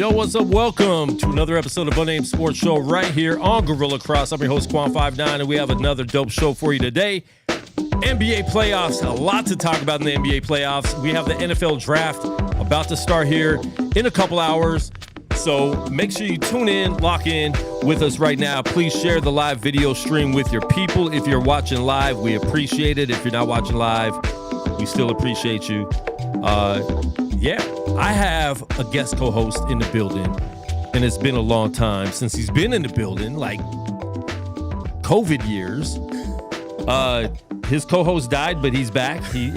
Yo, what's up? Welcome to another episode of Unnamed Sports Show right here on Gorilla Cross. I'm your host, Quan59, and we have another dope show for you today. NBA playoffs, a lot to talk about in the NBA playoffs. We have the NFL draft about to start here in a couple hours. So make sure you tune in, lock in with us right now. Please share the live video stream with your people. If you're watching live, we appreciate it. If you're not watching live, we still appreciate you. Yeah, I have a guest co-host in the building, and it's been a long time since he's been in the building, like COVID years. His co-host died, but he's back. He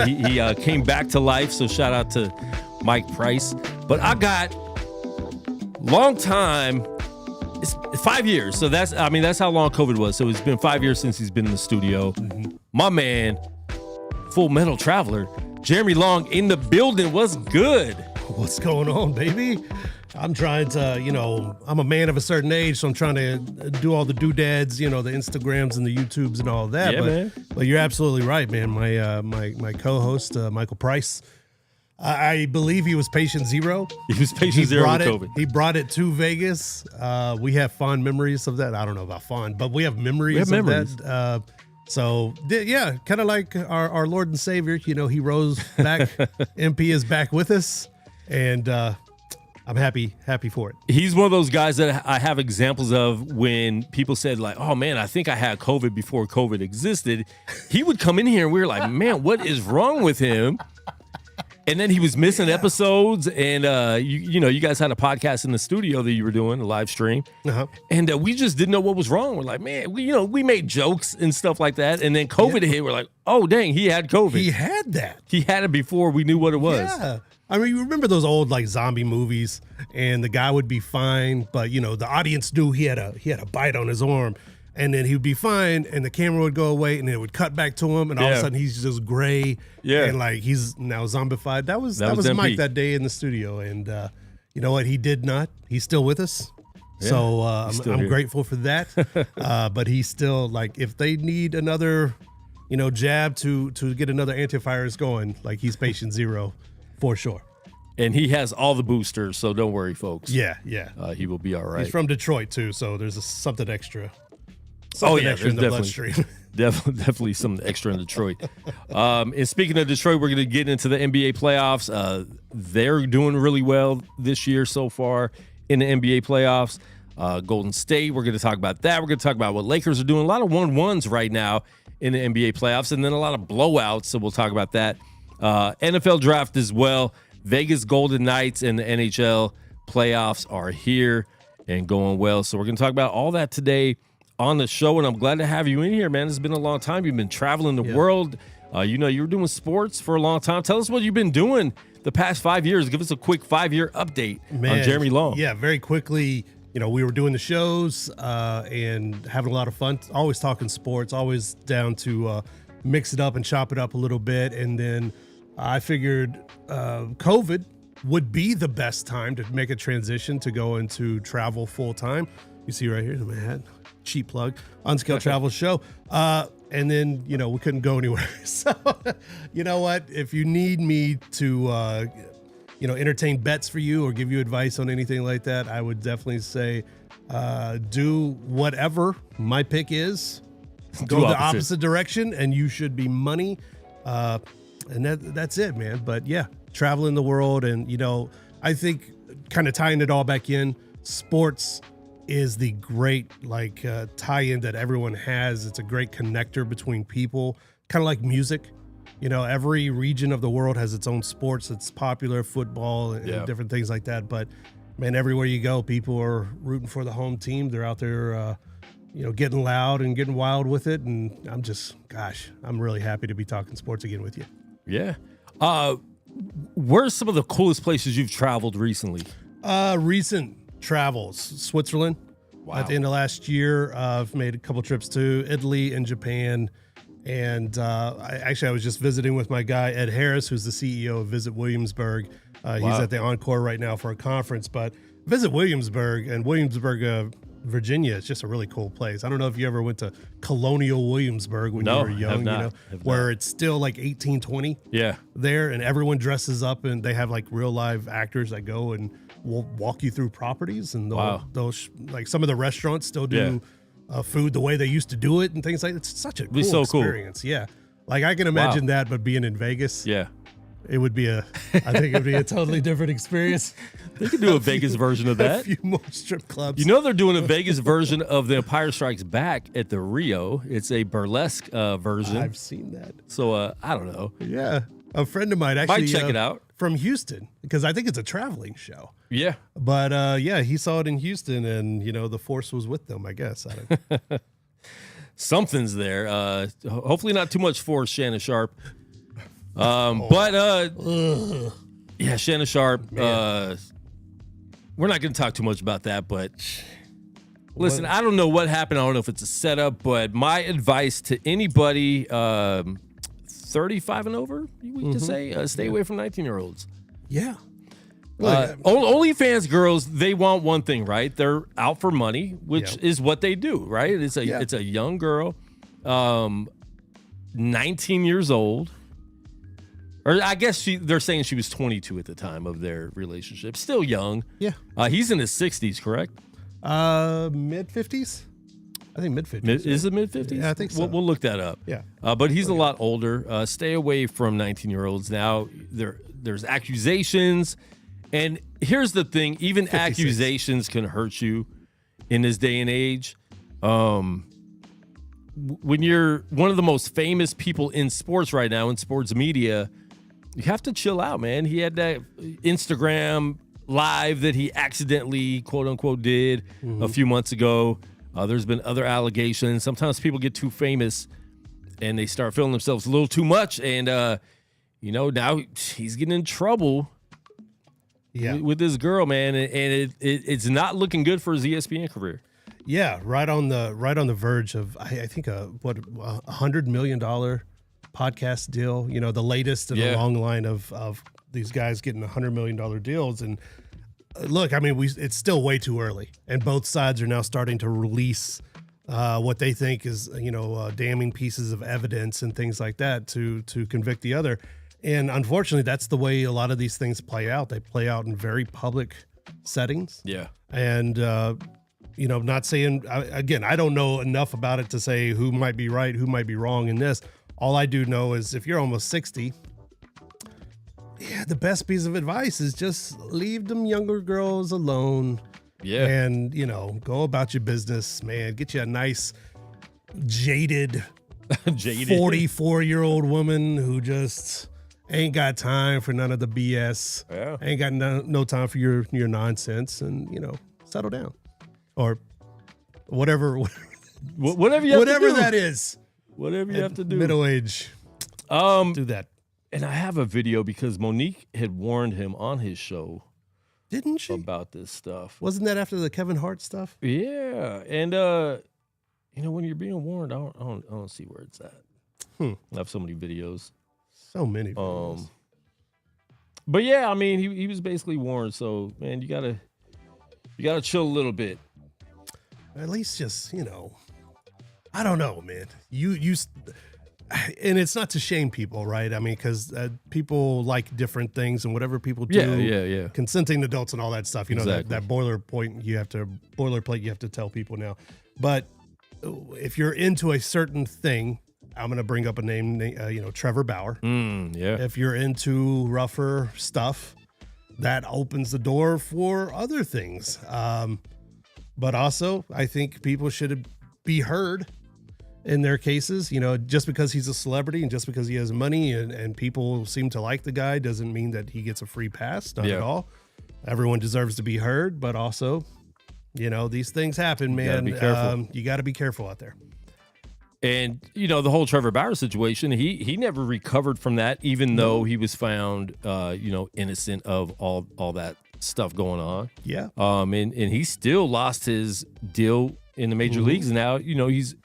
came back to life, so shout out to Mike Price. But I got long time, it's 5 years. So that's how long COVID was. So it's been 5 years since he's been in the studio. Mm-hmm. My man, Full Metal Traveler, Jeremy Long in the building. What's good? What's going on, baby? I'm trying to, I'm a man of a certain age, so I'm trying to do all the doodads, the Instagrams and the YouTubes and all of that. Yeah, man. But you're absolutely right, man. My co-host, Michael Price, I believe he was patient zero. He was patient zero with COVID. He brought it to Vegas. We have fond memories of that. I don't know about fond, but we have memories of that. So, yeah, kind of like our Lord and Savior, he rose back. MP is back with us, and I'm happy for it. He's one of those guys that I have examples of when people said, like, oh, man, I think I had COVID before COVID existed. He would come in here, and we were like, man, what is wrong with him? And then he was missing episodes, and you guys had a podcast in the studio that you were doing, a live stream, and we just didn't know what was wrong. We're like, man, we made jokes and stuff like that, and then COVID hit. We're like, oh dang, he had COVID. He had that. He had it before we knew what it was. Yeah. I mean, you remember those old like zombie movies, and the guy would be fine, but the audience knew he had a bite on his arm. and then he would be fine, and the camera would go away, and it would cut back to him, and all of a sudden he's just gray, and like he's now zombified. That was Mike that day in the studio, and you know what? He did not. He's still with us. Yeah, so I'm grateful for that. But he's still like, if they need another, jab to get another antivirus going, like he's patient zero for sure. And he has all the boosters, so don't worry, folks. Yeah. He will be all right. He's from Detroit too, so there's something extra. Extra in the bloodstream. Definitely some extra in Detroit. And speaking of Detroit, we're going to get into the NBA playoffs. They're doing really well this year so far in the NBA playoffs. Golden State, we're going to talk about that. We're going to talk about what Lakers are doing. A lot of 1-1s right now in the NBA playoffs, and then a lot of blowouts, so we'll talk about that. NFL draft as well. Vegas Golden Knights and the NHL playoffs are here and going well. So we're going to talk about all that today on the show, and I'm glad to have you in here, man. It's been a long time. You've been traveling the world. You were doing sports for a long time. Tell us what you've been doing the past 5 years. Give us a quick 5-year update on Jeremy Long. Yeah, very quickly. We were doing the shows and having a lot of fun. Always talking sports, always down to mix it up and chop it up a little bit. And then I figured COVID would be the best time to make a transition to go into travel full time. You see right here in my hat, cheap plug, Unscaled Travel Show. And then, we couldn't go anywhere. So, you know what? If you need me to, entertain bets for you or give you advice on anything like that, I would definitely say do whatever my pick is. Go the opposite direction, and you should be money. And that's it, man. But yeah, traveling the world, and I think kind of tying it all back in, sports is the great tie-in that everyone has. It's a great connector between people, kind of like music. Every region of the world has its own sports that's popular, football and different things like that. But man, everywhere you go, people are rooting for the home team. They're out there getting loud and getting wild with it. And I'm really happy to be talking sports again with you. Yeah. Where's some of the coolest places you've traveled recently? Recent travels, Switzerland. Wow. At the end of last year, I've made a couple trips to Italy and Japan. And I was just visiting with my guy, Ed Harris, who's the CEO of Visit Williamsburg. He's at the Encore right now for a conference. But Visit Williamsburg and Williamsburg, Virginia, is just a really cool place. I don't know if you ever went to Colonial Williamsburg when you were young, where it's still like 1820 there, and everyone dresses up, and they have like real live actors that go and will walk you through properties, and those like some of the restaurants still do food the way they used to do it and things like that. It's such a cool experience. Cool. Yeah. Like I can imagine that, but being in Vegas, it would be I think it would be a totally different experience. They could do a Vegas version of that. A few more strip clubs. They're doing a Vegas version of The Empire Strikes Back at the Rio. It's a burlesque version. I've seen that. So I don't know. Yeah. A friend of mine actually might check it out. From Houston, because I think it's a traveling show. Yeah. But he saw it in Houston, and the force was with them, I guess. Something's there. Hopefully not too much force, Shannon Sharp. Shannon Sharp. We're not going to talk too much about that, but listen, I don't know what happened. I don't know if it's a setup, but my advice to anybody 35 and over, we can say, stay away from 19-year-olds. Yeah. OnlyFans girls, they want one thing, right? They're out for money, which is what they do, right? It's a young girl, 19 years old. Or I guess they're saying she was 22 at the time of their relationship. Still young. Yeah. He's in his 60s, correct? Mid-50s? I think mid-50s. Is it mid-50s? Yeah, I think so. We'll look that up. Yeah. But he's a lot older. Stay away from 19-year-olds. Now, there's accusations. And here's the thing. Even 56. Accusations can hurt you in this day and age. When you're one of the most famous people in sports right now, in sports media, you have to chill out, man. He had that Instagram live that he accidentally, quote unquote, did a few months ago. There's been other allegations. Sometimes people get too famous and they start feeling themselves a little too much. And, now he's getting in trouble with this girl, man. And it's not looking good for his ESPN career. Yeah, right on the verge of I think $100 million podcast deal. You know, the latest in a long line of these guys getting $100 million deals. And look, I mean, it's still way too early, and both sides are now starting to release what they think is damning pieces of evidence and things like that to convict the other. And unfortunately, that's the way a lot of these things play out. They play out in very public settings. Yeah. And, not saying, again, I don't know enough about it to say who might be right, who might be wrong in this. All I do know is if you're almost 60, the best piece of advice is just leave them younger girls alone. Yeah. And, go about your business, man. Get you a nice, jaded 44-year-old woman who just ain't got time for none of the BS. Yeah. Ain't got no time for your nonsense, and settle down, or whatever you have to do. That is. Whatever you have to do. Middle age. Do that. And I have a video because Monique had warned him on his show. Didn't she? About this stuff. Wasn't that after the Kevin Hart stuff? Yeah. And when you're being warned, I don't see where it's at. I have so many videos. So many videos. But yeah, I mean, he was basically warned. So man, you gotta chill a little bit. At least just I don't know, man. You and it's not to shame people, right? I mean, because people like different things, and whatever people do, yeah. Consenting adults and all that stuff. Exactly. that boilerplate you have to tell people now. But if you're into a certain thing, I'm going to bring up a name, Trevor Bauer. Yeah. If you're into rougher stuff, that opens the door for other things. But also, I think people should be heard in their cases. Just because he's a celebrity and just because he has money and people seem to like the guy doesn't mean that he gets a free pass. Not at all. Everyone deserves to be heard, but also, these things happen, man. You got to be careful out there. And, the whole Trevor Bauer situation, he never recovered from that, even though he was found, innocent of all that stuff going on. Yeah. And he still lost his deal in the major leagues. And now, he's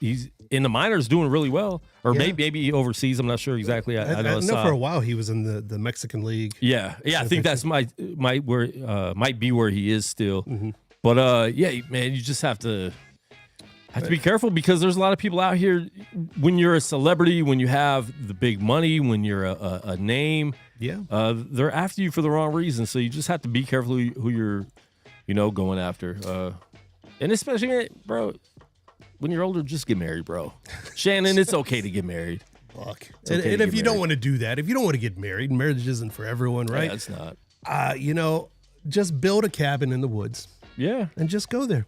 in the minors doing really well, or maybe overseas. I'm not sure exactly. I know for a while he was in the Mexican League. Yeah. I think that's might be where he is still. But man, you just have to be careful, because there's a lot of people out here. When you're a celebrity, when you have the big money, when you're a name, they're after you for the wrong reason. So you just have to be careful who you're, going after. And especially, bro, when you're older, just get married, bro. Shannon, it's okay to get married. Look, and if you don't want to do that, if you don't want to get married, marriage isn't for everyone, right? Yeah, it's not. Just build a cabin in the woods. Yeah, and just go there.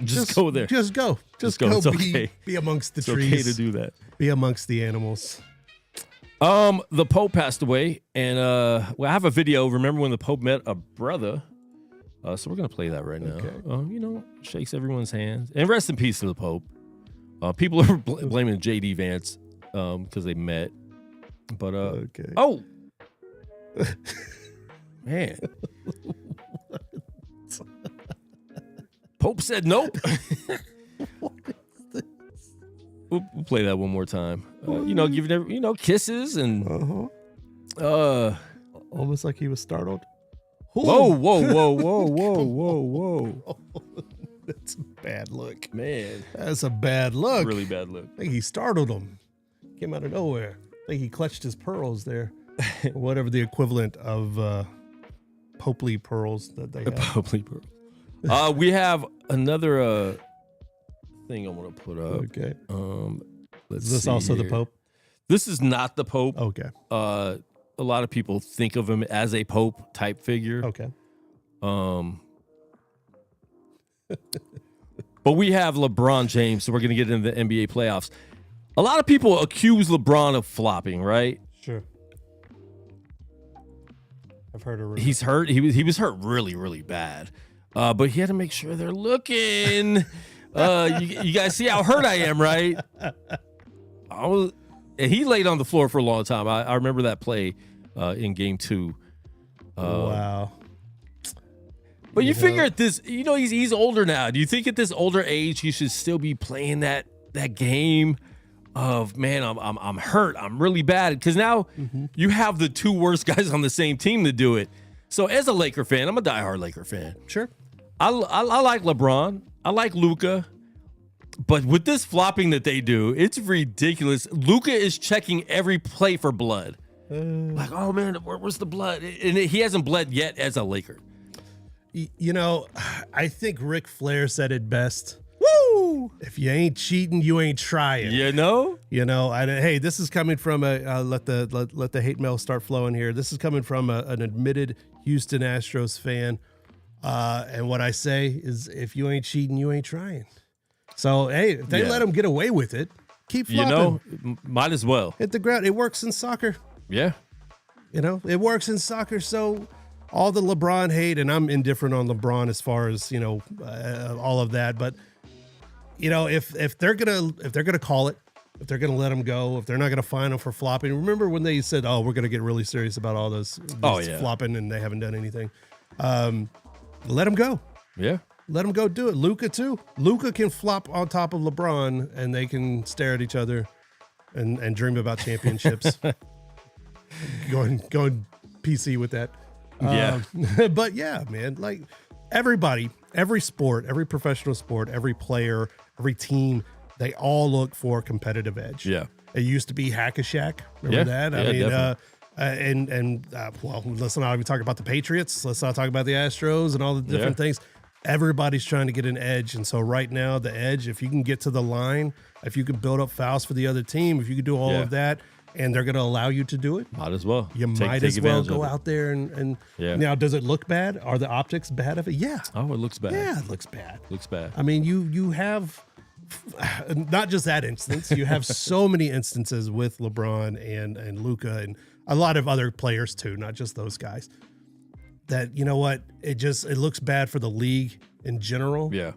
Just go there. Just go. Just go. It's okay. Be amongst the trees. It's okay to do that. Be amongst the animals. The Pope passed away, and I have a video. Remember when the Pope met a brother? So we're gonna play that right now. Okay. Shakes everyone's hands, and rest in peace to the Pope. People are blaming JD Vance because they met, but okay. Oh, man. Pope said nope. We'll play that one more time. Giving kisses and almost like he was startled. Whoa. That's a bad look, man. That's a bad look. Really bad look. I think he startled him. Came out of nowhere. I think he clutched his pearls there, whatever the equivalent of Popely pearls that they have. Popely pearls. We have another thing I want to put up. Okay. Let's Is this see also here. the Pope? This is not the Pope. Okay. A lot of people think of him as a Pope type figure. Okay. But we have LeBron James, so we're going to get into the NBA playoffs. A lot of people accuse LeBron of flopping, right? Sure. I've heard a rumor. He's hurt. He was hurt really, really bad. But he had to make sure they're looking. You guys see how hurt I am, right? And he laid on the floor for a long time. I remember that play in Game 2. Wow. But you figure at this, he's older now. Do you think at this older age he should still be playing that game of, man, I'm hurt, I'm really bad? Because now you have the two worst guys on the same team to do it. So as a Laker fan, I'm a diehard Laker fan. Sure. I like LeBron. I like Luka. But with this flopping that they do, it's ridiculous. Luka is checking every play for blood. Like, oh, man, where's the blood? And he hasn't bled yet as a Laker. I think Ric Flair said it best. Woo! If you ain't cheating, you ain't trying. Hey, this is coming from let the hate mail start flowing here. This is coming from an admitted Houston Astros fan. And what I say is, if you ain't cheating, you ain't trying. So, hey, if they let them get away with it, keep flopping. Might as well. Hit the ground. It works in soccer. Yeah. It works in soccer. So all the LeBron hate, and I'm indifferent on LeBron as far as, all of that. But, if they're gonna call it, if they're gonna let him go, if they're not gonna fine him for flopping. Remember when they said, "Oh, we're gonna get really serious about all this flopping," and they haven't done anything. Let him go. Yeah. Let him go do it. Luka too. Luka can flop on top of LeBron, and they can stare at each other and dream about championships. going PC with that. Yeah. But yeah, man, like everybody, every sport, every professional sport, every player, every team, they all look for a competitive edge. Yeah. It used to be Hack-a-Shack. Remember that? I mean, well, let's not even talk about the Patriots. Let's not talk about the Astros and all the different things. Everybody's trying to get an edge. And so right now, the edge, if you can get to the line, if you can build up fouls for the other team, if you can do all of that, and they're going to allow you to do it, might as well. You might as well go out there and now, does it look bad? Are the optics bad of it? Yeah. Oh, it looks bad. Yeah, it looks bad. Looks bad. I mean, you have not just that instance. You have so many instances with LeBron and Luka and a lot of other players too, not just those guys. That, you know what, it looks bad for the league in general. Yeah.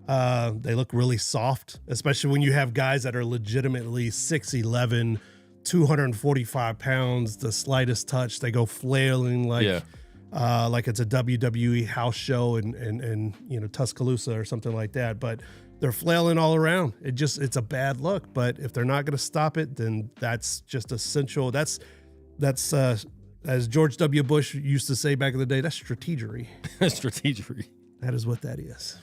They look really soft, especially when you have guys that are legitimately 6'11", 245 pounds. The slightest touch, they go flailing like it's a WWE house show and Tuscaloosa or something like that. But they're flailing all around. It's a bad look. But if they're not going to stop it, then that's just essential. That's as George W. Bush used to say back in the day, that's strategery. Strategery. That is what that is.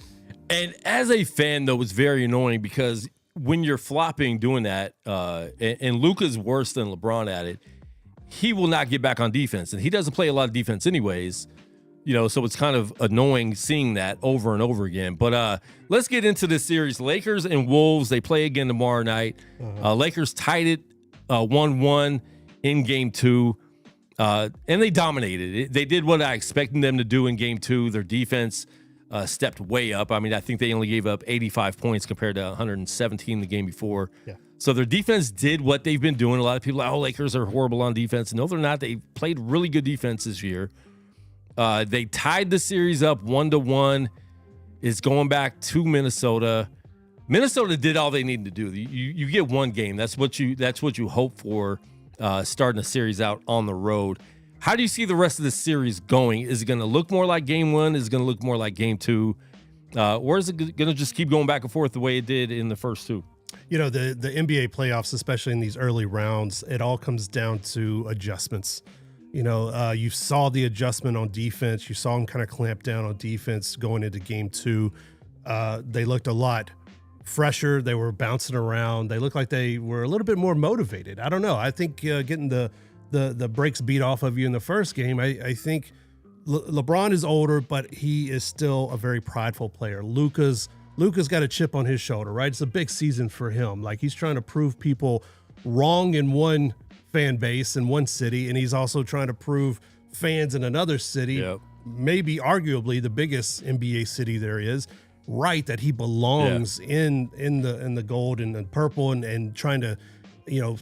And as a fan, though, it's very annoying because when you're flopping doing that, and Luka's worse than LeBron at it, he will not get back on defense. And he doesn't play a lot of defense anyways, so it's kind of annoying seeing that over and over again. But let's get into this series. Lakers and Wolves, they play again tomorrow night. Lakers tied it 1-1 in game 2. And they dominated it. They did what I expected them to do in game 2. Their defense stepped way up. I mean, I think they only gave up 85 points compared to 117 the game before. Yeah. So their defense did what they've been doing. A lot of people are like, Lakers are horrible on defense. No, they're not. They played really good defense this year. They tied the series up 1-1. It's going back to Minnesota. Minnesota did all they needed to do. You get one game. That's what you hope for. Starting the series out on the road. How do you see the rest of the series going? Is it going to look more like game 1? Is it going to look more like game 2? Or is it going to just keep going back and forth the way it did in the first 2? The NBA playoffs, especially in these early rounds, it all comes down to adjustments. You saw the adjustment on defense. You saw them kind of clamp down on defense going into game 2. They looked a lot fresher. They were bouncing around. They looked like they were a little bit more motivated. I don't know. I think getting the brakes beat off of you in the first game, I think LeBron is older, but he is still a very prideful player. Luka's got a chip on his shoulder, right? It's a big season for him. Like, he's trying to prove people wrong in one fan base in one city, and he's also trying to prove fans in another city, maybe arguably the biggest NBA city there is, right, that he belongs in the gold and the purple, and trying to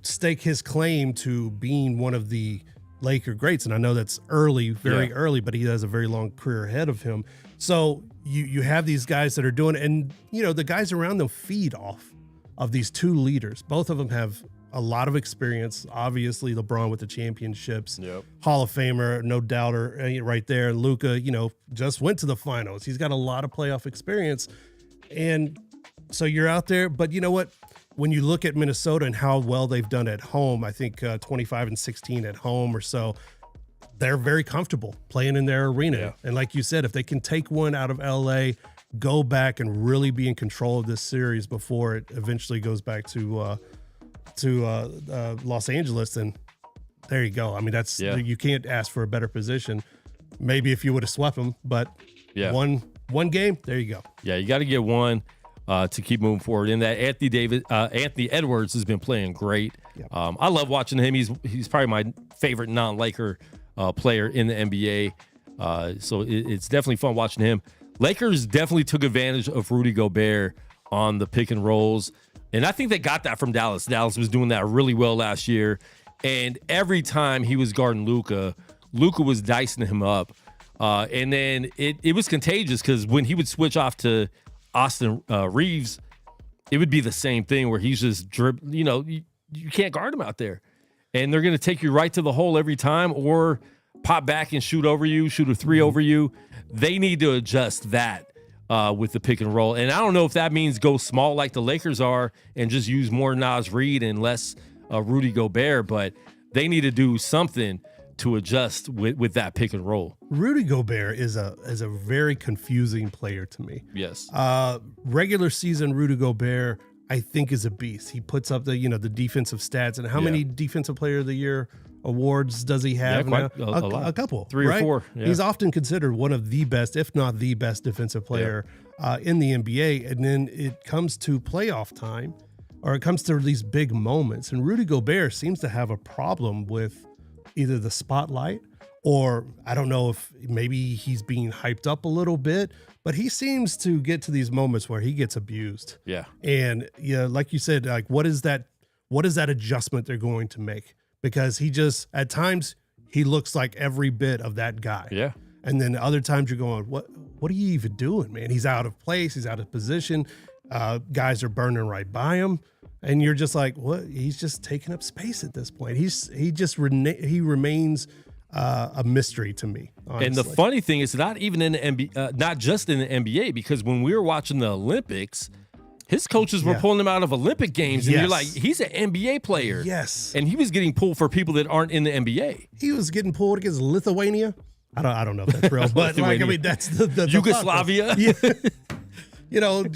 stake his claim to being one of the Laker greats. And I know that's early, very early, but he has a very long career ahead of him. So you have these guys that are doing it, and the guys around them feed off of these two leaders. Both of them have a lot of experience. Obviously, LeBron with the championships, Yep. Hall of Famer, no doubter, right there. Luka, just went to the finals. He's got a lot of playoff experience. And so you're out there, but you know what? When you look at Minnesota and how well they've done at home, I think 25-16 at home or so, they're very comfortable playing in their arena. Yeah. And like you said, if they can take one out of LA, go back and really be in control of this series before it eventually goes back to Los Angeles, then there you go. I mean, you can't ask for a better position. Maybe if you would have swept them, but one game, there you go. Yeah, you got to get one to keep moving forward. In that, Anthony Edwards has been playing great. Yep. I love watching him. He's probably my favorite non-Laker player in the NBA. So it's definitely fun watching him. Lakers definitely took advantage of Rudy Gobert on the pick and rolls. And I think they got that from Dallas. Dallas was doing that really well last year. And every time he was guarding Luka was dicing him up. And then it was contagious because when he would switch off to Austin Reeves, it would be the same thing where he's just you can't guard him out there. And they're going to take you right to the hole every time or pop back and shoot over you, shoot a three over you. They need to adjust that with the pick and roll. And I don't know if that means go small like the Lakers are and just use more Naz Reid and less Rudy Gobert, but they need to do something to adjust with that pick and roll. Rudy Gobert is a very confusing player to me. Yes. Regular season Rudy Gobert, I think, is a beast. He puts up the defensive stats. And how many Defensive Player of the Year awards does he have? Yeah, quite a lot. A couple. 3 or 4. Yeah. He's often considered one of the best, if not the best defensive player in the NBA. And then it comes to playoff time, or it comes to these big moments. And Rudy Gobert seems to have a problem with either the spotlight, or I don't know if maybe he's being hyped up a little bit, but he seems to get to these moments where he gets abused. Yeah. And like you said, like what is that adjustment they're going to make? Because he just, at times, he looks like every bit of that guy. Yeah. And then other times you're going, what are you even doing, man? He's out of place. He's out of position. Guys are burning right by him. And you're just like, what? He's just taking up space at this point. He remains a mystery to me, honestly. And the funny thing is not even in the NBA, not just in the NBA, because when we were watching the Olympics, his coaches were pulling him out of Olympic games, and you're like, he's an NBA player. Yes. And he was getting pulled for people that aren't in the NBA. He was getting pulled against Lithuania. I don't know if that's real, but that's the Yugoslavia.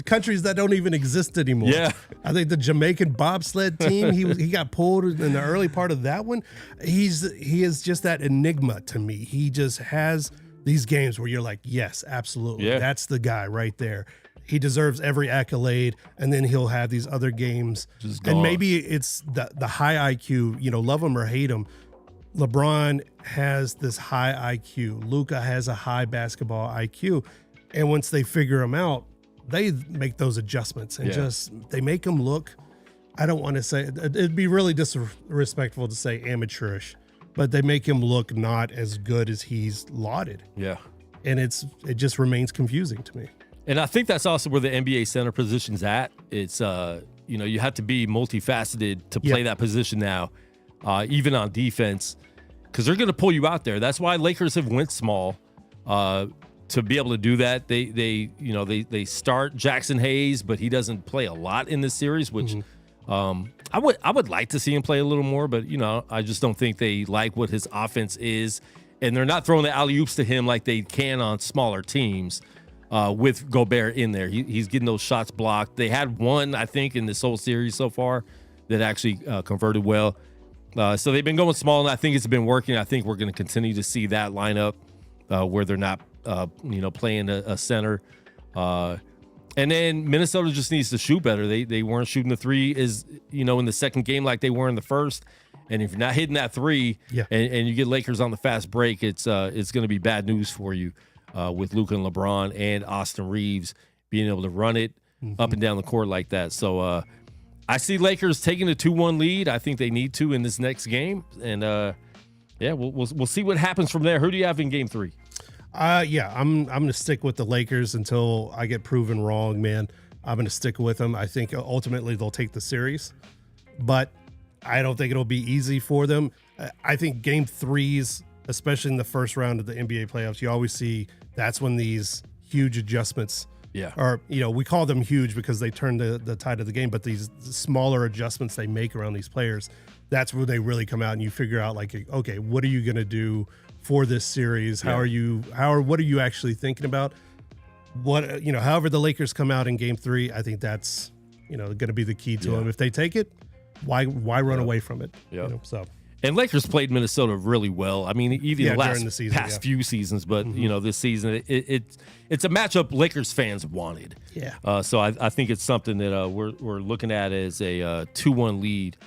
Countries that don't even exist anymore. Yeah. I think the Jamaican bobsled team, he got pulled in the early part of that one. He is just that enigma to me. He just has these games where you're like, yes, absolutely. Yeah. That's the guy right there. He deserves every accolade, and then he'll have these other games. And maybe it's the high IQ, love him or hate him. LeBron has this high IQ. Luka has a high basketball IQ. And once they figure him out, they make those adjustments and they make him look, I don't want to say, it'd be really disrespectful to say amateurish, but they make him look not as good as he's lauded. Yeah. And it just remains confusing to me. And I think that's also where the NBA center position's at. It's, you have to be multifaceted to play that position now, even on defense, because they're going to pull you out there. That's why Lakers have went small to be able to do that. They start Jackson Hayes, but he doesn't play a lot in this series, which I would like to see him play a little more, but I just don't think they like what his offense is, and they're not throwing the alley-oops to him like they can on smaller teams. With Gobert in there, he's getting those shots blocked. They had one, I think, in this whole series so far that actually converted well. So they've been going small, and I think it's been working. I think we're going to continue to see that lineup where they're not, playing a center. And then Minnesota just needs to shoot better. They weren't shooting the three in the second game like they were in the first. And if you're not hitting that three, and you get Lakers on the fast break, it's going to be bad news for you. With Luka and LeBron and Austin Reeves being able to run it up and down the court like that. So I see Lakers taking a 2-1 lead. I think they need to in this next game. And, we'll see what happens from there. Who do you have in game 3? I'm going to stick with the Lakers until I get proven wrong, man. I'm going to stick with them. I think ultimately they'll take the series. But I don't think it'll be easy for them. I think game threes, especially in the first round of the NBA playoffs, you always see that's when these huge adjustments. Yeah. Or, we call them huge because they turn the tide of the game, but these smaller adjustments they make around these players, that's where they really come out and you figure out like, okay, what are you going to do for this series? What are you actually thinking about? However the Lakers come out in game 3, I think that's, going to be the key to them. If they take it, why run away from it? Yeah. So. And Lakers played Minnesota really well. I mean, even the last past few seasons, but this season it's a matchup Lakers fans wanted. Yeah. So I think it's something that we're looking at as a 2-1 lead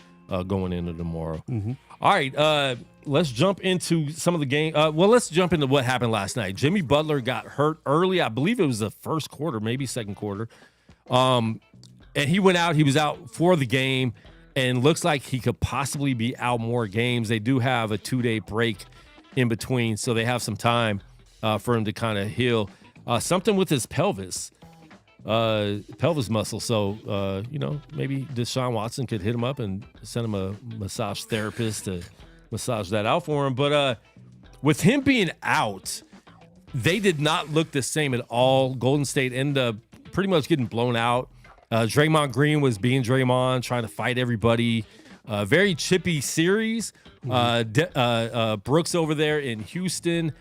going into tomorrow. Mm-hmm. All right, let's jump into some of the game. Let's jump into what happened last night. Jimmy Butler got hurt early. I believe it was the first quarter, maybe second quarter. And he went out. He was out for the game. And looks like he could possibly be out more games. They do have a 2-day break in between, so they have some time for him to kind of heal. Something with his pelvis muscle. So, maybe Deshaun Watson could hit him up and send him a massage therapist to massage that out for him. But with him being out, they did not look the same at all. Golden State ended up pretty much getting blown out. Draymond Green was being Draymond, trying to fight everybody. Very chippy series. Brooks over there in Houston.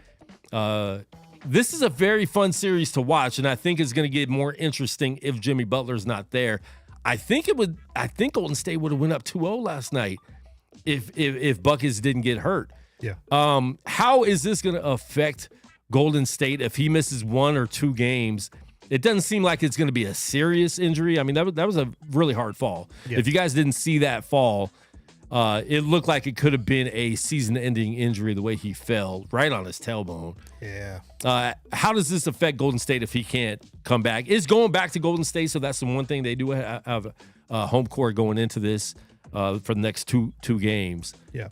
This is a very fun series to watch, and I think it's going to get more interesting if Jimmy Butler's not there. I think Golden State would have went up 2-0 last night if Buckets didn't get hurt. Yeah. How is this going to affect Golden State if he misses 1 or 2 games? It doesn't seem like it's going to be a serious injury. I mean, that was a really hard fall. Yeah. If you guys didn't see that fall, it looked like it could have been a season-ending injury the way he fell right on his tailbone. Yeah. How does this affect Golden State if he can't come back? It's going back to Golden State, so that's the one thing they do have home court going into this for the next two games. Yeah.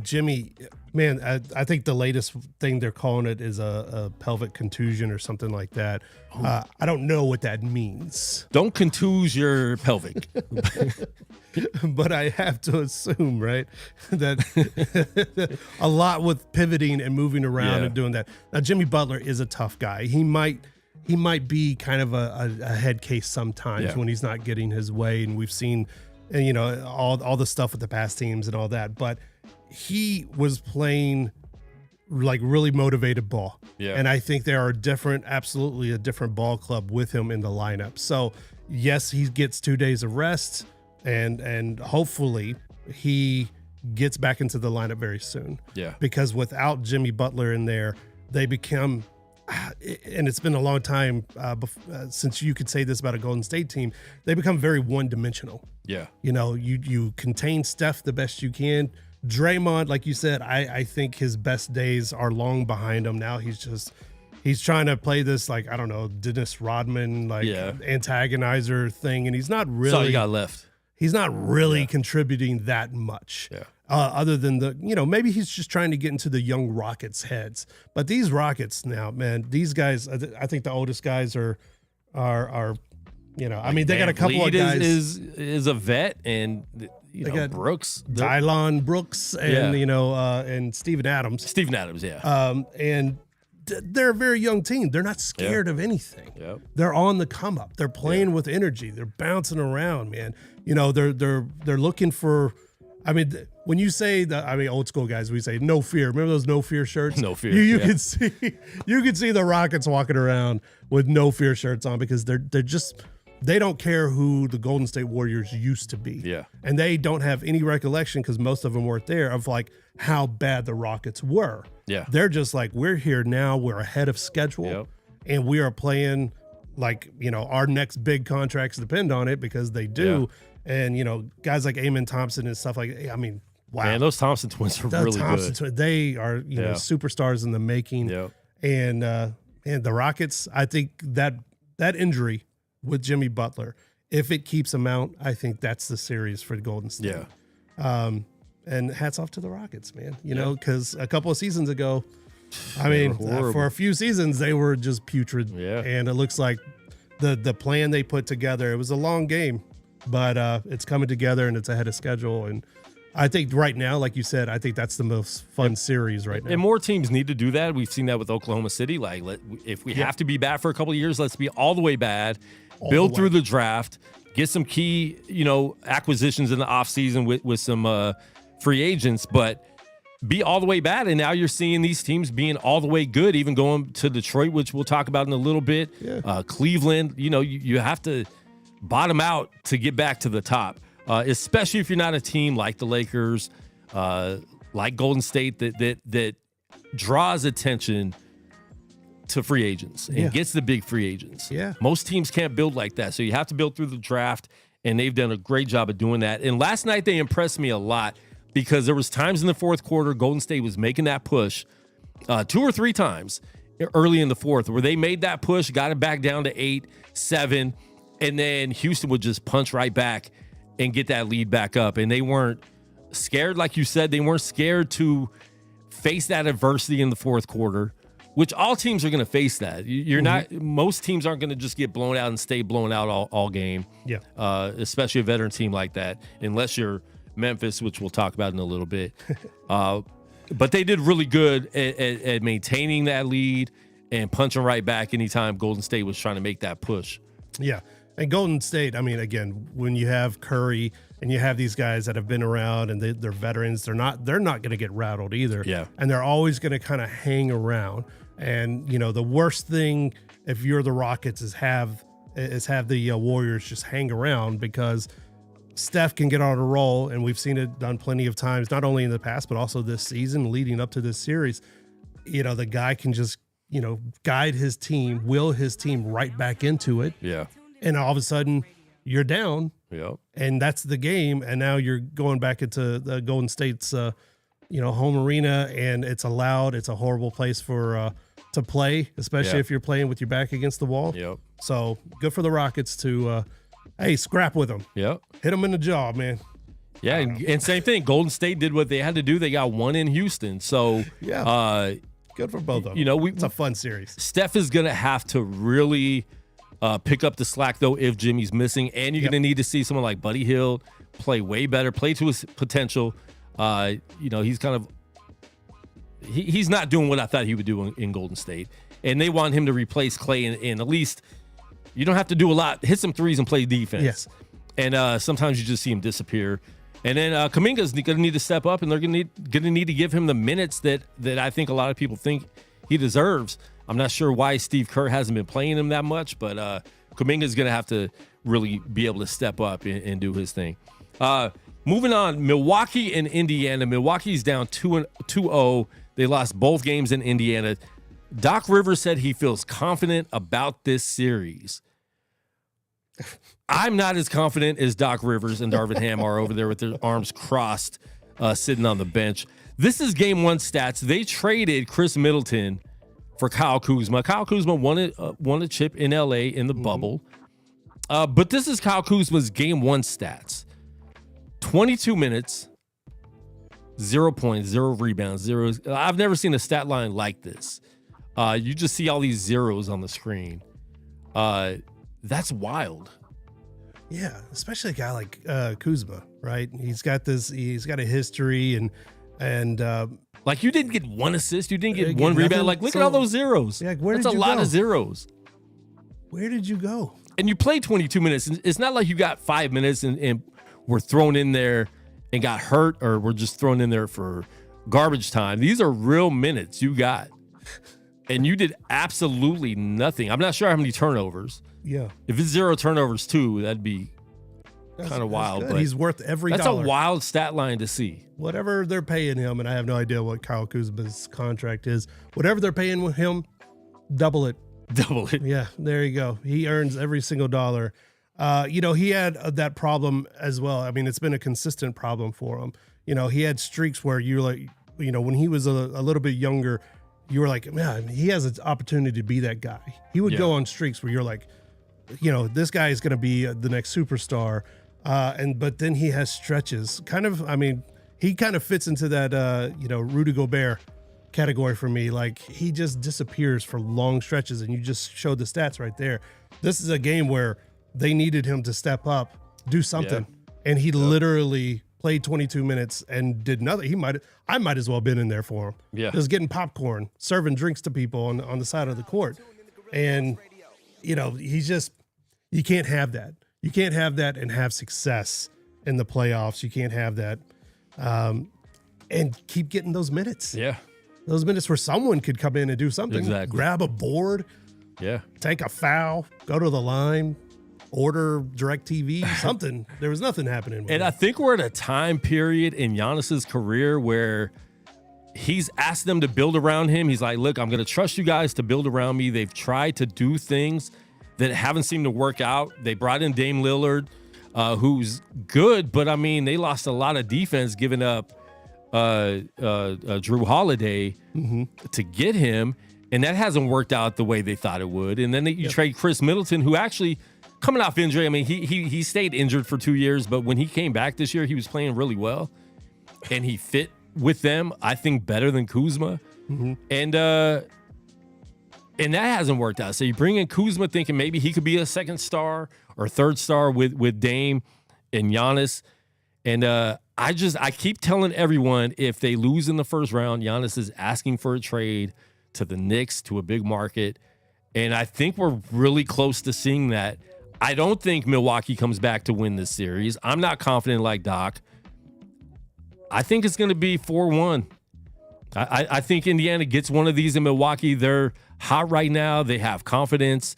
Jimmy, man, I think the latest thing they're calling it is a pelvic contusion or something like that. I don't know what that means. Don't contuse your pelvic. But I have to assume, right, that a lot with pivoting and moving around and doing that. Now, Jimmy Butler is a tough guy. He might be kind of a head case sometimes when he's not getting his way, and we've seen – and all the stuff with the past teams and all that, but he was playing like really motivated ball. Yeah. And I think there are absolutely a different ball club with him in the lineup. So yes, he gets 2 days of rest and hopefully he gets back into the lineup very soon. Yeah. Because without Jimmy Butler in there, they become, and it's been a long time since you could say this about a Golden State team, they become very one-dimensional. Yeah. You contain Steph the best you can. Draymond, like you said, I think his best days are long behind him. Now he's trying to play this, like, I don't know, Dennis Rodman, antagonizer thing, and he's not really. That's all you got left. He's not really contributing that much. Yeah. Other than maybe he's just trying to get into the young Rockets' heads. But these Rockets now, man, these guys, I think the oldest guys are I mean, they got a couple of guys. Is a vet, and they got Brooks, Dylan Brooks, and and Steven Adams. Steven Adams, yeah. And they're a very young team. They're not scared of anything. Yep. They're on the come up. They're playing with energy. They're bouncing around, man. They're looking for. I mean, when you say old school guys, we say no fear. Remember those no fear shirts? No fear. You could see the Rockets walking around with no fear shirts on because they don't care who the Golden State Warriors used to be. Yeah. And they don't have any recollection because most of them weren't there of like how bad the Rockets were. Yeah. They're just like, we're here now. We're ahead of schedule and we are playing like, our next big contracts depend on it because they do. Yeah. And, guys like Amen Thompson and stuff like, I mean, wow. Man, those Thompson twins are really good. They are, superstars in the making. Yeah. And the Rockets, I think that injury with Jimmy Butler, if it keeps him out, I think that's the series for Golden State. Yeah. And hats off to the Rockets, man. Because a couple of seasons ago, for a few seasons, they were just putrid. Yeah. And it looks like the plan they put together, it was a long game. but it's coming together and it's ahead of schedule. And I think right now, like you said, I think that's the most fun series right now. And more teams need to do that. We've seen that with Oklahoma City. Like, if we have to be bad for a couple of years, let's be all the way bad. Build through the draft. Get some key, acquisitions in the offseason with some free agents, but be all the way bad. And now you're seeing these teams being all the way good, even going to Detroit, which we'll talk about in a little bit. Yeah. Cleveland, you have to bottom out to get back to the top, especially if you're not a team like the Lakers, like Golden State that draws attention to free agents and gets the big free agents. Yeah. Most teams can't build like that. So you have to build through the draft, and they've done a great job of doing that. And last night they impressed me a lot because there was times in the fourth quarter Golden State was making that push 2 or 3 times early in the fourth where they made that push, got it back down to 8-7, and then Houston would just punch right back and get that lead back up. And they weren't scared, like you said. They weren't scared to face that adversity in the fourth quarter, which all teams are going to face that. You're not. Most teams aren't going to just get blown out and stay blown out all game. Yeah. Especially a veteran team like that, unless you're Memphis, which we'll talk about in a little bit. But they did really good at maintaining that lead and punching right back anytime Golden State was trying to make that push. Yeah. And Golden State, I mean, again, when you have Curry and you have these guys that have been around and they're veterans, they're not going to get rattled either. Yeah. And they're always going to kind of hang around. And, the worst thing if you're the Rockets is have the Warriors just hang around, because Steph can get on a roll, and we've seen it done plenty of times, not only in the past, but also this season leading up to this series. The guy can just, guide his team, will his team right back into it. Yeah. And all of a sudden you're down. Yep. And that's the game. And now you're going back into the Golden State's, home arena, and it's a horrible place to play, especially if you're playing with your back against the wall. Yep. So good for the Rockets to, scrap with them. Yep. Hit them in the jaw, man. Yeah. And same thing. Golden State did what they had to do. They got one in Houston. So, good for both of them. It's a fun series. Steph is going to have to really pick up the slack, though, if Jimmy's missing. And you're going to need to see someone like Buddy Hield play way better, play to his potential. He's kind of he's not doing what I thought he would do in Golden State. And they want him to replace Clay, and at least you don't have to do a lot. Hit some threes and play defense. Yes. And sometimes you just see him disappear. And then Kuminga's going to need to step up, and they're going to need to give him the minutes that I think a lot of people think he deserves. I'm not sure why Steve Kerr hasn't been playing him that much, but Kuminga's going to have to really be able to step up and do his thing. Moving on, Milwaukee and Indiana. Milwaukee's down 2-0. They lost both games in Indiana. Doc Rivers said he feels confident about this series. I'm not as confident as Doc Rivers and Darvin Ham are over there with their arms crossed, sitting on the bench. This is game 1 stats. They traded Chris Middleton for Kyle Kuzma. Kyle Kuzma won a chip in LA in the bubble. But this is Kyle Kuzma's game 1 stats. 22 minutes, 0 points, 0 rebounds, 0. I've never seen a stat line like this. You just see all these zeros on the screen. That's wild. Yeah, especially a guy like Kuzma, right? He's got a history and like you didn't get 1 assist, you didn't get 1 rebound. Like look at all those zeros. Yeah, that's a lot of zeros. Where did you go? And you played 22 minutes. It's not like you got 5 minutes and were thrown in there and got hurt, or were just thrown in there for garbage time. These are real minutes you got. And you did absolutely nothing. I'm not sure how many turnovers. Yeah. If it's 0 turnovers too, that'd be kind of wild. But he's worth every dollar. That's a wild stat line to see. Whatever they're paying him, and I have no idea what Kyle Kuzma's contract is. Whatever they're paying with him, double it. Double it. Yeah, there you go. He earns every single dollar. He had that problem as well. I mean, it's been a consistent problem for him. He had streaks where you're like, when he was a little bit younger, you were like, man, he has an opportunity to be that guy. He would go on streaks where you're like, this guy is going to be the next superstar. But then he has stretches. He kind of fits into that, Rudy Gobert category for me. Like he just disappears for long stretches, and you just showed the stats right there. This is a game where they needed him to step up do something. And he literally played 22 minutes and did nothing. I might as well have been in there for him. Yeah. Just getting popcorn, serving drinks to people on the side of the court. And, you know, you can't have that. You can't have that and have success in the playoffs. You can't have that and keep getting those minutes. Yeah. Those minutes where someone could come in and do something. Exactly. Grab a board. Yeah. Take a foul. Go to the line. Order DirecTV, something. There was nothing happening. And I think we're at a time period in Giannis's career where he's asked them to build around him. He's like, look, I'm going to trust you guys to build around me. They've tried to do things that haven't seemed to work out. They brought in Dame Lillard, who's good, but I mean, they lost a lot of defense giving up Drew Holiday to get him, and that hasn't worked out the way they thought it would. And then you trade Chris Middleton, who actually coming off injury. I mean, he stayed injured for 2 years, but when he came back this year, he was playing really well, and he fit with them, I think, better than Kuzma. And that hasn't worked out. So you bring in Kuzma thinking maybe he could be a second star or third star with Dame and Giannis. And I keep telling everyone, if they lose in the first round, Giannis is asking for a trade to the Knicks, to a big market. And I think we're really close to seeing that. I don't think Milwaukee comes back to win this series. I'm not confident like Doc. I think it's going to be 4-1. I think Indiana gets one of these in Milwaukee. They're hot right now. They have confidence.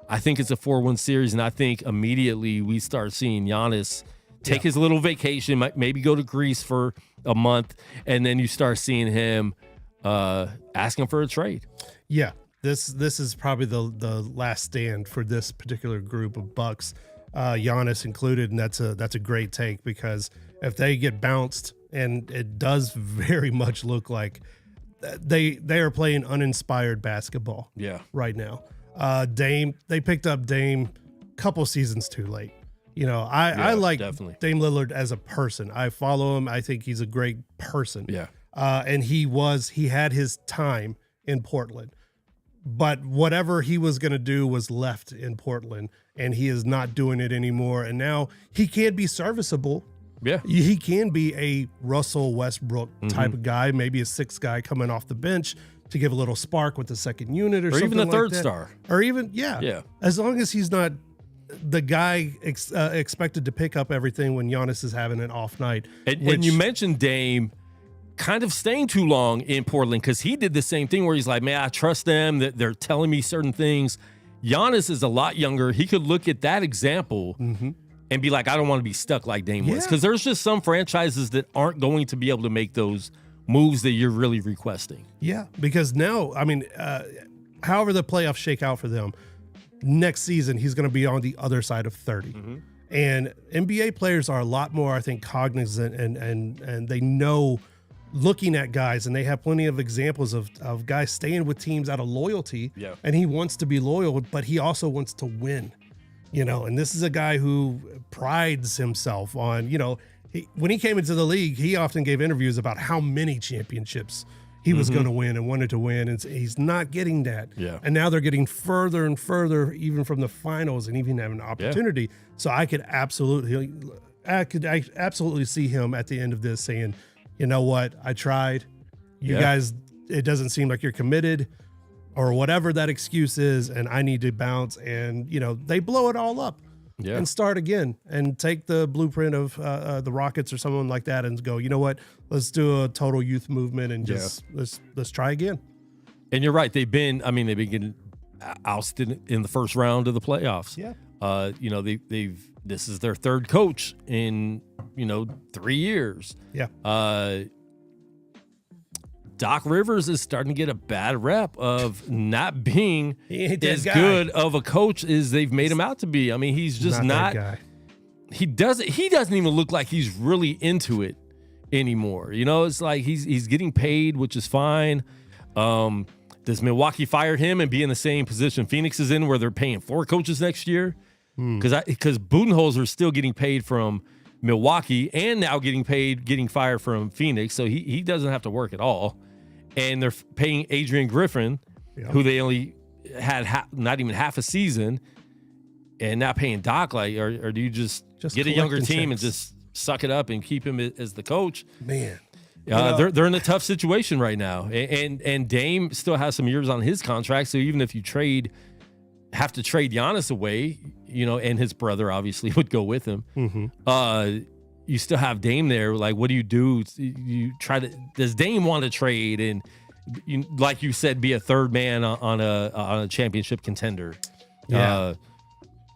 I think it's a 4-1 series, and I think immediately we start seeing Giannis take his little vacation, maybe go to Greece for a month, and then you start seeing him asking for a trade. Yeah. This is probably the last stand for this particular group of Bucks, Giannis included, and that's a great take, because if they get bounced, and it does very much look like they are playing uninspired basketball right now. They picked up Dame a couple seasons too late. You know, I like definitely Dame Lillard as a person. I follow him. I think he's a great person. Yeah. And he had his time in Portland. But whatever he was going to do was left in Portland, and he is not doing it anymore. And now he can be serviceable. Yeah. He can be a Russell Westbrook type of guy, maybe a sixth guy coming off the bench to give a little spark with the second unit or something like that. Or even a third star. Or even, as long as he's not the guy expected to pick up everything when Giannis is having an off night. And you mentioned Dame kind of staying too long in Portland, because he did the same thing where he's like, man, I trust them, that they're telling me certain things. Giannis is a lot younger. He could look at that example and be like, I don't want to be stuck like Dame was. Because there's just some franchises that aren't going to be able to make those moves that you're really requesting. Yeah, because now, I mean, however the playoffs shake out for them, next season he's going to be on the other side of 30. And NBA players are a lot more, I think, cognizant and they know, looking at guys, and they have plenty of examples of guys staying with teams out of loyalty. Yeah. And he wants to be loyal, but he also wants to win, you know, and this is a guy who prides himself on, you know, when he came into the league, he often gave interviews about how many championships he was going to win and wanted to win. And he's not getting that. Yeah. And now they're getting further and further, even from the finals, and even having an opportunity. So I could absolutely see him at the end of this saying, you know what? I tried. You guys, it doesn't seem like you're committed, or whatever that excuse is, and I need to bounce. And, you know, they blow it all up and start again and take the blueprint of the Rockets or someone like that and go, you know what? Let's do a total youth movement and just let's try again. And you're right. They've been getting ousted in the first round of the playoffs. Yeah. You know, this is their third coach in, 3 years. Yeah. Doc Rivers is starting to get a bad rep of not being as good of a coach as they've made him out to be. I mean, he's just not that guy. He doesn't even look like he's really into it anymore. You know, it's like he's getting paid, which is fine. Does Milwaukee fire him and be in the same position Phoenix is in, where they're paying 4 coaches next year? Because Budenholzer is still getting paid from Milwaukee and now getting fired from Phoenix, so he doesn't have to work at all. And they're paying Adrian Griffin, who they only had not even half a season, and not paying Doc, like, or do you just get a younger team and just suck it up and keep him as the coach? Man. They're in a tough situation right now, and Dame still has some years on his contract. So even if you have to trade Giannis away, and his brother obviously would go with him. Mm-hmm. You still have Dame there. Like, what do you do? Does Dame want to trade and, like you said, be a third man on a championship contender? Yeah.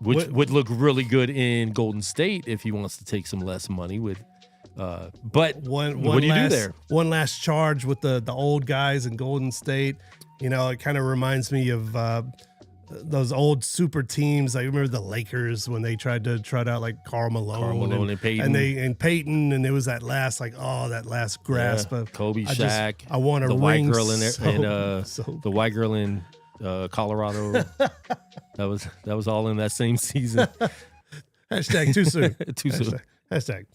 Which would look really good in Golden State if he wants to take some less money with. But what do you do there? One last charge with the old guys in Golden State. It kind of reminds me of those old super teams. I remember the Lakers when they tried to trot out like Karl Malone and Peyton. And Peyton, and it was that last grasp of Kobe, Shaq. I want a the ring. White girl in there, the white girl in Colorado. that was all in that same season. Hashtag too soon. Too soon. Hashtag.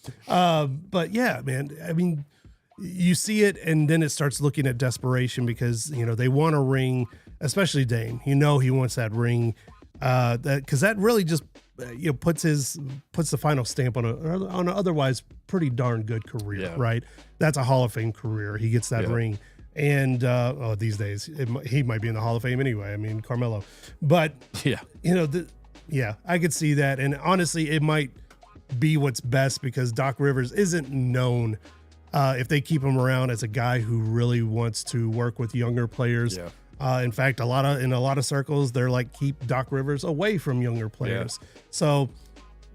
But yeah, man, I mean, you see it, and then it starts looking at desperation because, they want a ring, especially Dame. He wants that ring, because that really just, puts the final stamp on an otherwise pretty darn good career, right? That's a Hall of Fame career. He gets that ring. And these days, he might be in the Hall of Fame anyway. I mean, Carmelo. But, I could see that. And honestly, it might be what's best because Doc Rivers isn't known, if they keep him around, as a guy who really wants to work with younger players. In fact, in a lot of circles, they're like, keep Doc Rivers away from younger players. So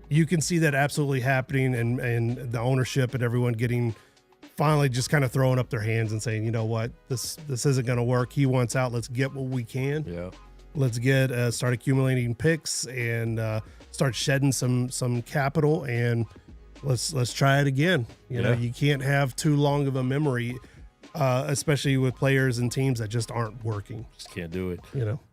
you can see that absolutely happening, and the ownership and everyone getting finally just kind of throwing up their hands and saying, you know what, this isn't going to work. He wants out. Let's get what we can. Let's start accumulating picks and start shedding some capital, and let's try it again. You can't have too long of a memory, especially with players and teams that just aren't working. Just can't do it.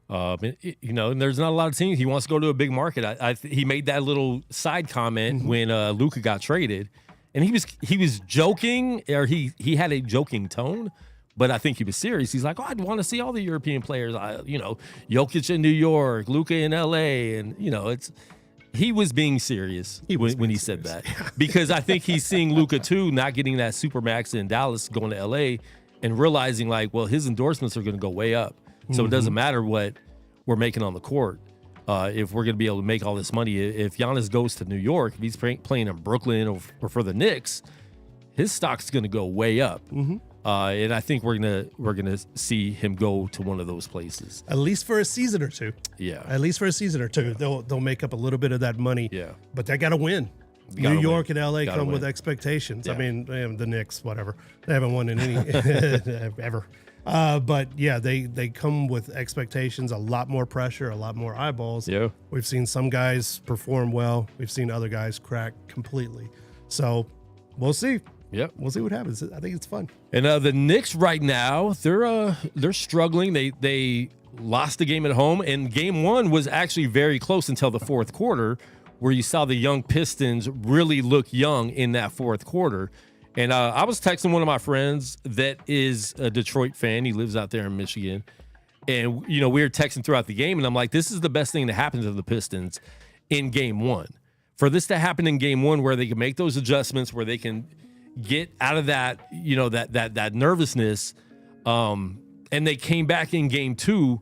And there's not a lot of teams. He wants to go to a big market. He made that little side comment when Luka got traded, and he was joking, or he had a joking tone, but I think he was serious. He's like, I'd want to see all the European players. Jokic in New York, Luka in LA, and he was being serious when he said that, because I think he's seeing Luka too, not getting that Supermax in Dallas, going to LA, and realizing like, well, his endorsements are going to go way up. So it doesn't matter what we're making on the court. If we're going to be able to make all this money, if Giannis goes to New York, if he's playing in Brooklyn or for the Knicks, his stock's going to go way up. And I think we're gonna see him go to one of those places, at least for a season or two. At least for a season or two, they'll make up a little bit of that money. But they got to win. New York and LA come with expectations. I mean, the Knicks, whatever, they haven't won in any ever. But yeah, they come with expectations, a lot more pressure, a lot more eyeballs. We've seen some guys perform well. We've seen other guys crack completely. So we'll see. We'll see what happens. I think it's fun. And the Knicks right now, they're struggling. They lost the game at home, and game one was actually very close until the fourth quarter, where you saw the young Pistons really look young in that fourth quarter. And I was texting one of my friends that is a Detroit fan. He lives out there in Michigan. And, we were texting throughout the game, and I'm like, this is the best thing to happen to the Pistons in game one. For this to happen in game one, where they can make those adjustments, where they can get out of that, that nervousness. And they came back in game two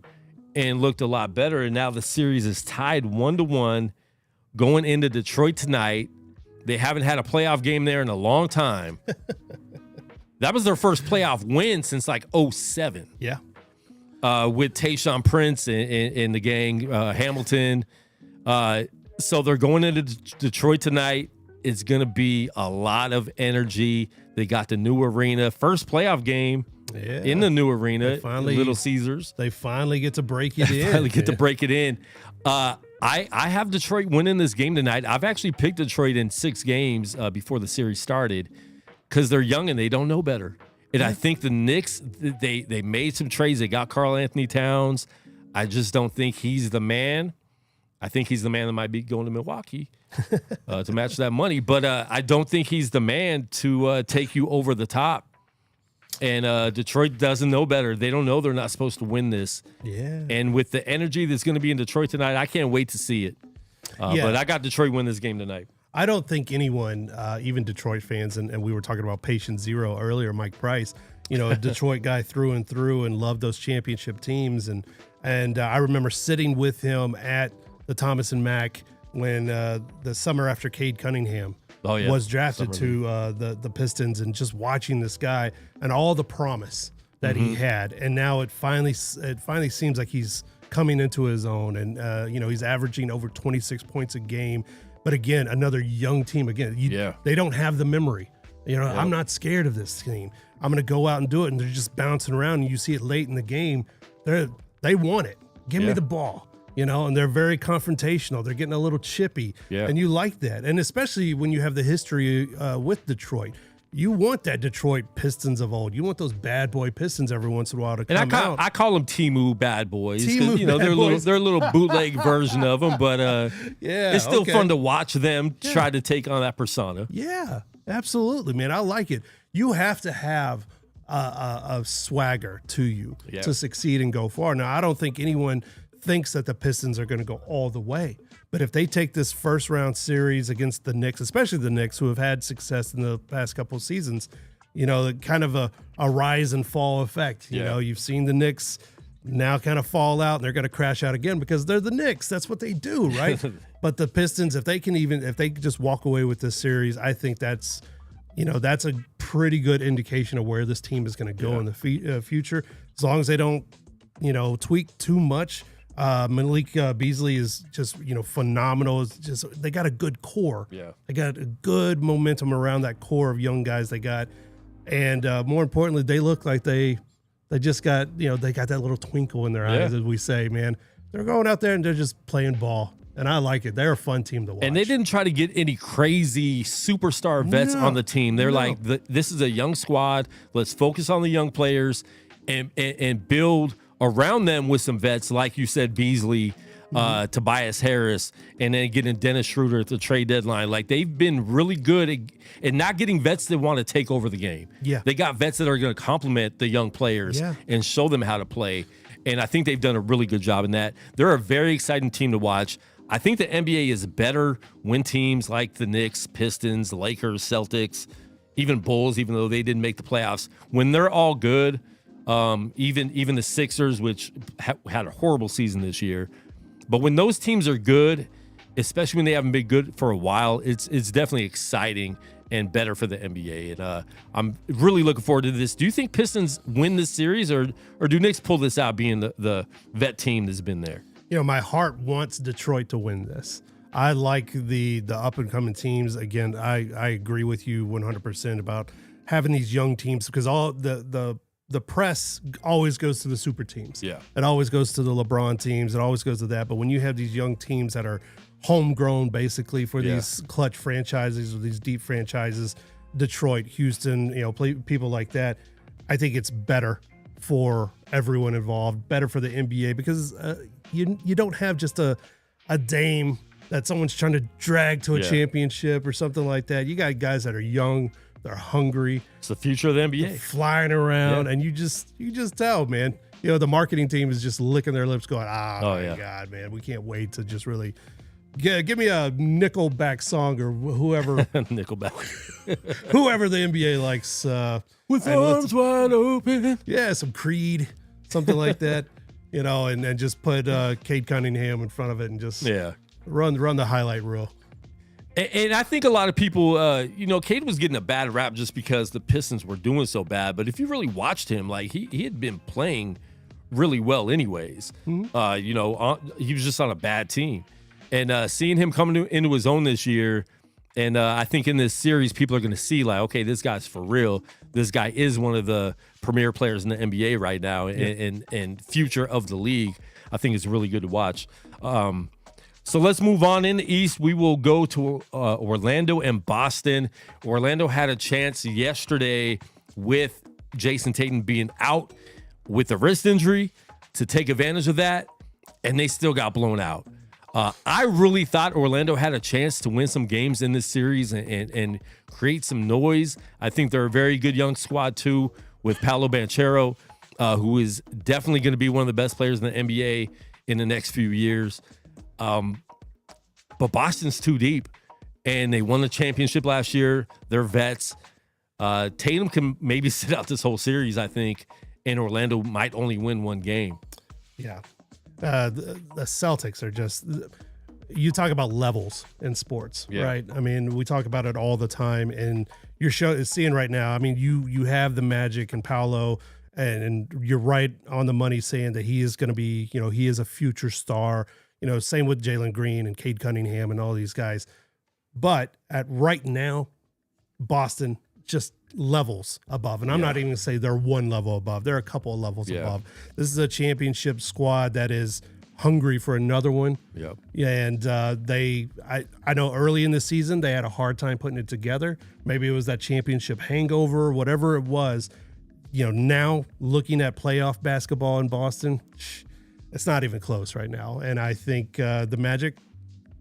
and looked a lot better. And now the series is tied 1-1 going into Detroit tonight. They haven't had a playoff game there in a long time. That was their first playoff win since like 2007. With Tayshaun Prince and the gang, Hamilton. So they're going into Detroit tonight. It's going to be a lot of energy. They got the new arena. First playoff game in the new arena, Little Caesars. They finally get to break it in. I have Detroit winning this game tonight. I've actually picked Detroit in 6 games before the series started because they're young and they don't know better. And I think the Knicks, they made some trades. They got Karl Anthony Towns. I just don't think he's the man. I think he's the man that might be going to Milwaukee to match that money. But I don't think he's the man to take you over the top. And Detroit doesn't know better. They don't know they're not supposed to win this. And with the energy that's going to be in Detroit tonight, I can't wait to see it. But I got Detroit win this game tonight. I don't think anyone, even Detroit fans, and we were talking about patient zero earlier, Mike Price, a Detroit guy through and through, and loved those championship teams. And I remember sitting with him at the Thomas and Mack when the summer after Cade Cunningham was drafted to the Pistons, and just watching this guy and all the promise that he had. And now it finally seems like he's coming into his own, and he's averaging over 26 points a game. But again, another young team. Again, they don't have the memory. I'm not scared of this team. I'm going to go out and do it, and they're just bouncing around. And you see it late in the game. They want it. Give me the ball. And they're very confrontational. They're getting a little chippy, and you like that. And especially when you have the history with Detroit. You want that Detroit Pistons of old. You want those bad boy Pistons every once in a while to come out. I call them Timu bad boys. They're a little bootleg version of them, but it's still fun to watch them try to take on that persona. Yeah, absolutely, man. I like it. You have to have a swagger to you to succeed and go far. Now, I don't think anyone thinks that the Pistons are going to go all the way. But if they take this first round series against the Knicks, especially the Knicks, who have had success in the past couple of seasons, kind of a rise and fall effect. You've seen the Knicks now kind of fall out, and they're going to crash out again because they're the Knicks. That's what they do, right? But the Pistons, if they can just walk away with this series, I think that's a pretty good indication of where this team is going to go in the future. As long as they don't, tweak too much. Malik Beasley is just, phenomenal. It's just, they got a good core. Yeah. They got a good momentum around that core of young guys they got. And more importantly, they look like they just got, they got that little twinkle in their eyes, as we say, man. They're going out there and they're just playing ball. And I like it. They're a fun team to watch. And they didn't try to get any crazy superstar vets on the team. They're like, this is a young squad. Let's focus on the young players and build around them with some vets, like you said, Beasley, Tobias Harris, and then getting Dennis Schroeder at the trade deadline. Like, they've been really good at not getting vets that want to take over the game. Yeah. They got vets that are going to complement the young players and show them how to play. And I think they've done a really good job in that. They're a very exciting team to watch. I think the NBA is better when teams like the Knicks, Pistons, the Lakers, Celtics, even Bulls, even though they didn't make the playoffs, when they're all good, even the Sixers, which had a horrible season this year. But when those teams are good, especially when they haven't been good for a while, it's definitely exciting and better for the NBA. And I'm really looking forward to this. Do you think Pistons win this series, or do Knicks pull this out being the vet team that's been there? My heart wants Detroit to win this. I like the up-and-coming teams. Again, I agree with you 100% about having these young teams, because all the press always goes to the super teams. Yeah. It always goes to the LeBron teams. It always goes to that. But when you have these young teams that are homegrown, basically, for these clutch franchises or these deep franchises, Detroit, Houston, people like that, I think it's better for everyone involved, better for the NBA, because you don't have just a Dame that someone's trying to drag to a championship or something like that. You got guys that are young, they're hungry. It's the future of the NBA. Flying around, and you just tell, man. The marketing team is just licking their lips going, my God, man, we can't wait to just really give me a Nickelback song or whoever. Nickelback. Whoever the NBA likes. With arms wide open. Yeah, some Creed, something like that. And just put Cade Cunningham in front of it and just run the highlight reel. And I think a lot of people, Cade was getting a bad rap just because the Pistons were doing so bad. But if you really watched him, like he had been playing really well anyways. Mm-hmm. He was just on a bad team. And seeing him coming into his own this year, and I think in this series, people are going to see, like, okay, this guy's for real. This guy is one of the premier players in the NBA right now and future of the league. I think it's really good to watch. So let's move on in the East. We will go to Orlando and Boston. Orlando had a chance yesterday with Jason Tatum being out with a wrist injury to take advantage of that, and they still got blown out. I really thought Orlando had a chance to win some games in this series and create some noise. I think they're a very good young squad, too, with Paolo Banchero, who is definitely going to be one of the best players in the NBA in the next few years. But Boston's too deep, and they won the championship last year. They're vets. Tatum can maybe sit out this whole series, I think, and Orlando might only win one game. Yeah. The Celtics are just, you talk about levels in sports, right? I mean, we talk about it all the time, and you're seeing right now. I mean, you have the Magic and Paolo, and you're right on the money saying that he is going to be, he is a future star. Same with Jalen Green and Cade Cunningham and all these guys. But at right now, Boston just levels above. And I'm not even going to say they're one level above. They're a couple of levels above. This is a championship squad that is hungry for another one. Yep. And I know early in the season, they had a hard time putting it together. Maybe it was that championship hangover, whatever it was. Now looking at playoff basketball in Boston, it's not even close right now. And I think the Magic,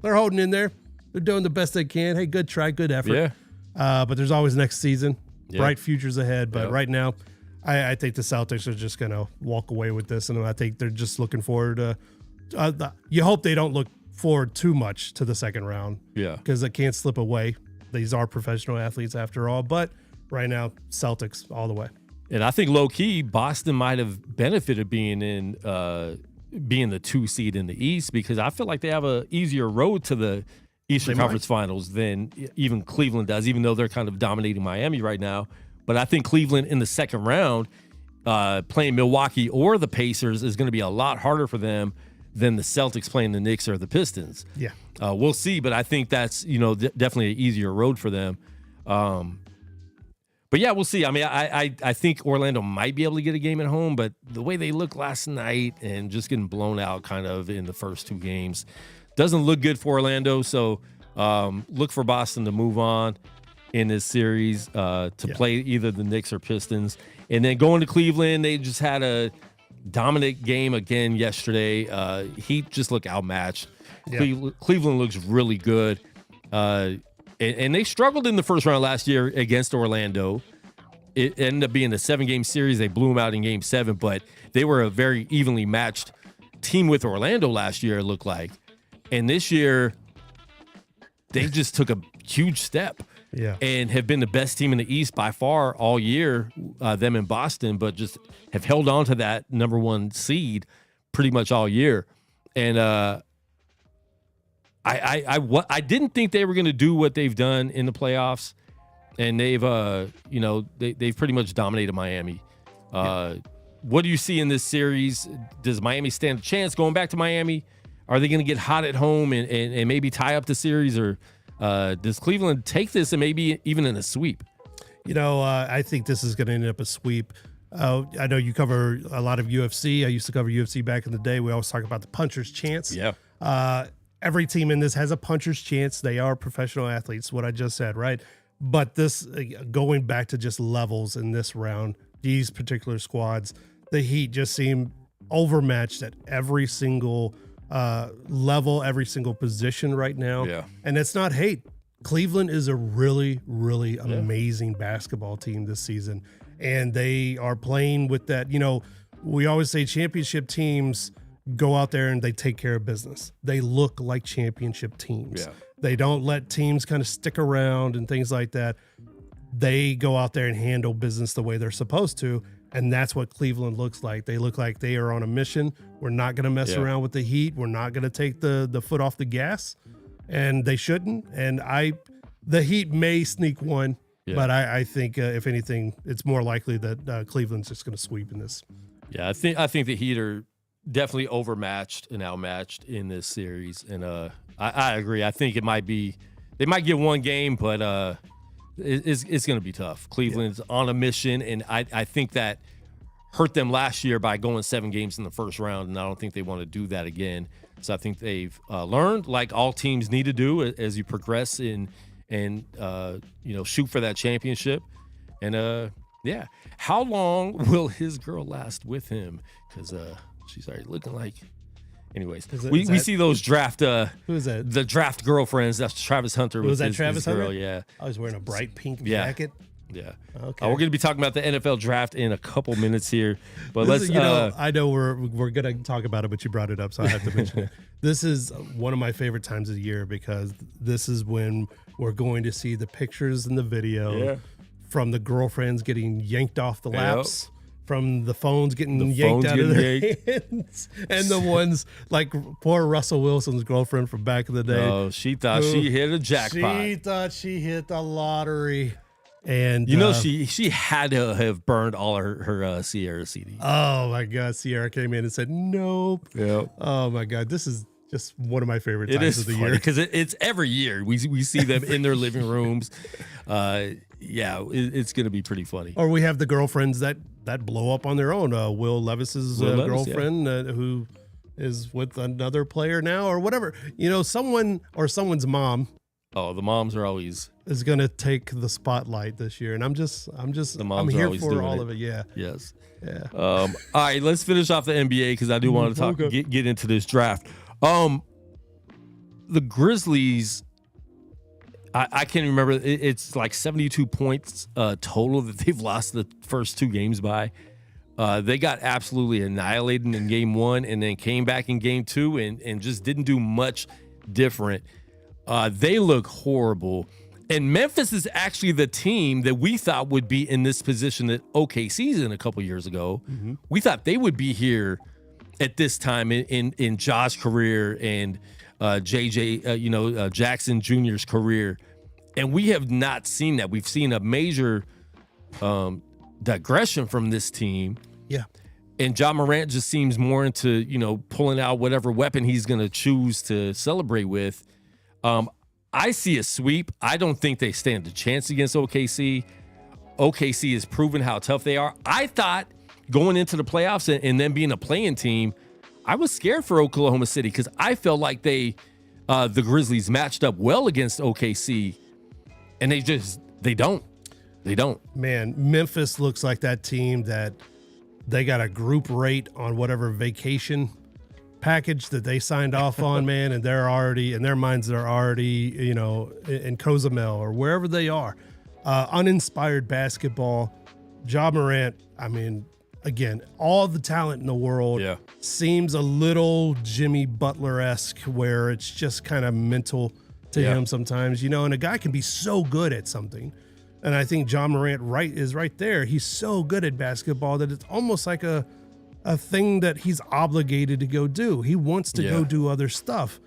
they're holding in there. They're doing the best they can. Hey, good try, good effort. Yeah. But there's always next season. Bright futures ahead. But right now, I think the Celtics are just going to walk away with this. And I think they're just looking forward to you hope they don't look forward too much to the second round. Yeah. Because it can't slip away. These are professional athletes after all. But right now, Celtics all the way. And I think low-key, Boston might have benefited being the 2 seed in the East, because I feel like they have a easier road to the Eastern Conference Finals than even Cleveland does, even though they're kind of dominating Miami right now. But I think Cleveland in the second round, playing Milwaukee or the Pacers, is going to be a lot harder for them than the Celtics playing the Knicks or the Pistons. Yeah. We'll see, but I think that's, definitely an easier road for them. But yeah, we'll see. I mean, I think Orlando might be able to get a game at home, but the way they looked last night and just getting blown out kind of in the first 2 games doesn't look good for Orlando. So look for Boston to move on in this series to play either the Knicks or Pistons. And then going to Cleveland, they just had a dominant game again yesterday. Heat just look outmatched. Yeah. Cleveland looks really good. And they struggled in the first round last year against Orlando. It ended up being a 7-game series. They blew them out in Game 7, but they were a very evenly matched team with Orlando last year, it looked like. And this year, they just took a huge step and have been the best team in the East by far all year, them in Boston, but just have held on to that number 1 seed pretty much all year. And I didn't think they were going to do what they've done in the playoffs, and they've they've pretty much dominated Miami. What do you see in this series? Does Miami stand a chance going back to Miami? Are they going to get hot at home and maybe tie up the series, or does Cleveland take this and maybe even in a sweep? I think this is going to end up a sweep. I know you cover a lot of UFC. I used to cover UFC back in the day. We always talk about the puncher's chance. Yeah. Every team in this has a puncher's chance. They are professional athletes, what I just said, right? But this, going back to just levels in this round, these particular squads, the Heat just seem overmatched at every single level, every single position right now. Yeah. And it's not hate. Cleveland is a really, really amazing basketball team this season. And they are playing with that, we always say championship teams go out there and they take care of business. They look like championship teams. Yeah. They don't let teams kind of stick around and things like that. They go out there and handle business the way they're supposed to. And that's what Cleveland looks like. They look like they are on a mission. We're not going to mess around with the Heat. We're not going to take the foot off the gas, and they shouldn't. And the Heat may sneak one, but I think if anything, it's more likely that Cleveland's just going to sweep in this. Yeah, I think the Heat are definitely overmatched and outmatched in this series, and I agree. I think they might get one game, but it's going to be tough. Cleveland's on a mission, and I think that hurt them last year by going 7 games in the first round, and I don't think they want to do that again. So I think they've learned, like all teams need to do as you progress and shoot for that championship. And how long will his girl last with him? Because she's already looking like. Anyways, we see those draft. Who is that? The draft girlfriends. That's Travis Hunter. Was that Travis Hunter? Girl, yeah. I was wearing a bright pink jacket. Yeah. Okay. We're going to be talking about the NFL draft in a couple minutes here, but I know we're going to talk about it, but you brought it up, so I have to mention it. This is one of my favorite times of the year because this is when we're going to see the pictures and the video from the girlfriends getting yanked off the laps. From the phones getting yanked out of their hands, and the ones like poor Russell Wilson's girlfriend from back in the day. Oh, she thought she hit a jackpot. She thought she hit the lottery, and she had to have burned all her Sierra CDs. Oh my God, Sierra came in and said nope. Yep. Oh my God, this is just one of my favorite times of the year because it's every year we see them in their living rooms. It's going to be pretty funny. Or we have the girlfriends that blow up on their own. Will Levis's girlfriend who is with another player now or whatever. Someone's mom. Oh, the moms are always is going to take the spotlight this year, and I'm here for all of it. Yeah. Yes. Yeah. All right, let's finish off the NBA because I do want to get into this draft. The Grizzlies. I can't remember. It's like 72 points total that they've lost the first two games by. They got absolutely annihilated in game one and then came back in game two and just didn't do much different. They look horrible. And Memphis is actually the team that we thought would be in this position that OKC's in a couple years ago. Mm-hmm. We thought they would be here at this time in Ja's career and Jackson Jr.'s career, and we have not seen that. We've seen a major digression from this team. Yeah, and Ja Morant just seems more into pulling out whatever weapon he's going to choose to celebrate with. I see a sweep. I don't think they stand a chance against OKC. OKC has proven how tough they are. I thought going into the playoffs and then being a play-in team, I was scared for Oklahoma City because I felt like the Grizzlies matched up well against OKC, and they don't. Man, Memphis looks like that team that they got a group rate on whatever vacation package that they signed off on, man, and they're already in their minds. They're already in Cozumel or wherever they are. Uninspired basketball. Ja Morant. I mean. Again, all the talent in the world seems a little Jimmy Butler-esque where it's just kind of mental to him sometimes, and a guy can be so good at something. And I think Ja Morant is right there. He's so good at basketball that it's almost like a thing that he's obligated to go do. He wants to go do other stuff.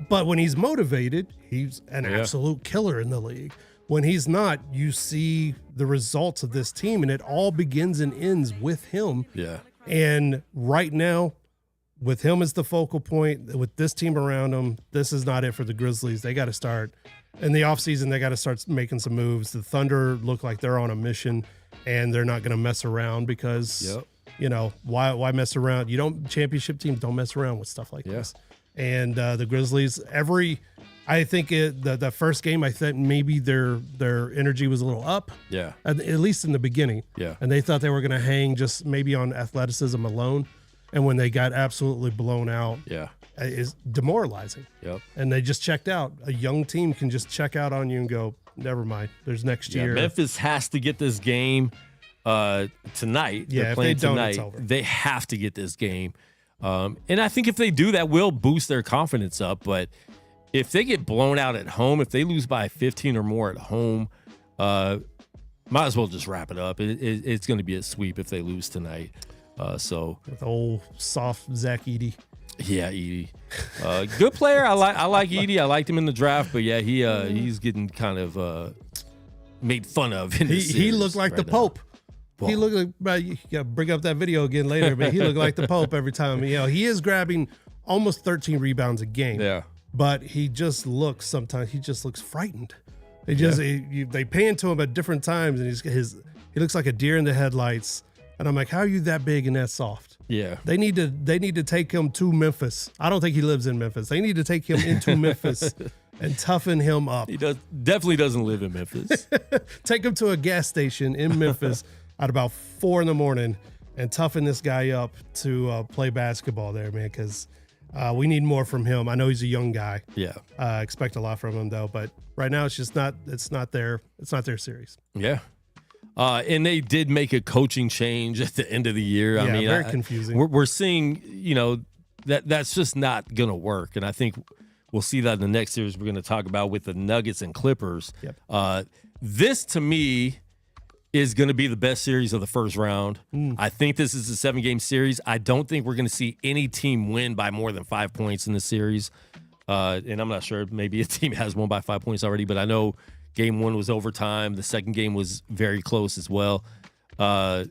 But when he's motivated, he's an absolute killer in the league. When he's not, you see the results of this team, and it all begins and ends with him. Yeah. And right now, with him as the focal point, with this team around him, this is not it for the Grizzlies. They got to start in the offseason. They got to start making some moves. The Thunder look like they're on a mission, and they're not going to mess around because, why mess around? Championship teams don't mess around with stuff like this. And the Grizzlies, I think the first game, I think maybe their energy was a little up. Yeah. At least in the beginning. Yeah. And they thought they were going to hang just maybe on athleticism alone. And when they got absolutely blown out, is demoralizing. Yep. And they just checked out. A young team can just check out on you and go, never mind. There's next year. Memphis has to get this game tonight. Yeah, They're playing tonight. It's over. They have to get this game. And I think if they do that, will boost their confidence up. But if they get blown out at home, if they lose by 15 or more at home, might as well just wrap it up. It's going to be a sweep if they lose tonight. With old soft Zach Edey. Yeah, Edey. Good player. I like Edey. I liked him in the draft, but he's getting kind of made fun of. He looked like the Pope. Well, he looked like, you got to bring up that video again later, but he looked like the Pope every time. He is grabbing almost 13 rebounds a game. Yeah. But he just looks frightened. They pan to him at different times, and he looks like a deer in the headlights. And I'm like, how are you that big and that soft? Yeah. They need to take him to Memphis. I don't think he lives in Memphis. They need to take him into Memphis and toughen him up. He definitely doesn't live in Memphis. Take him to a gas station in Memphis at about 4 a.m. and toughen this guy up to play basketball there, man, because we need more from him. I know he's a young guy. Yeah. Expect a lot from him, though. But right now, it's not their series. Yeah. And they did make a coaching change at the end of the year. Yeah, I mean, very confusing. We're seeing, that's just not going to work. And I think we'll see that in the next series we're going to talk about with the Nuggets and Clippers. Yep. This, to me, is going to be the best series of the first round. I think this is a 7-game series. I don't think we're going to see any team win by more than 5 points in the series. And I'm not sure. Maybe a team has won by 5 points already, but I know Game 1 was overtime. The second game was very close as well. I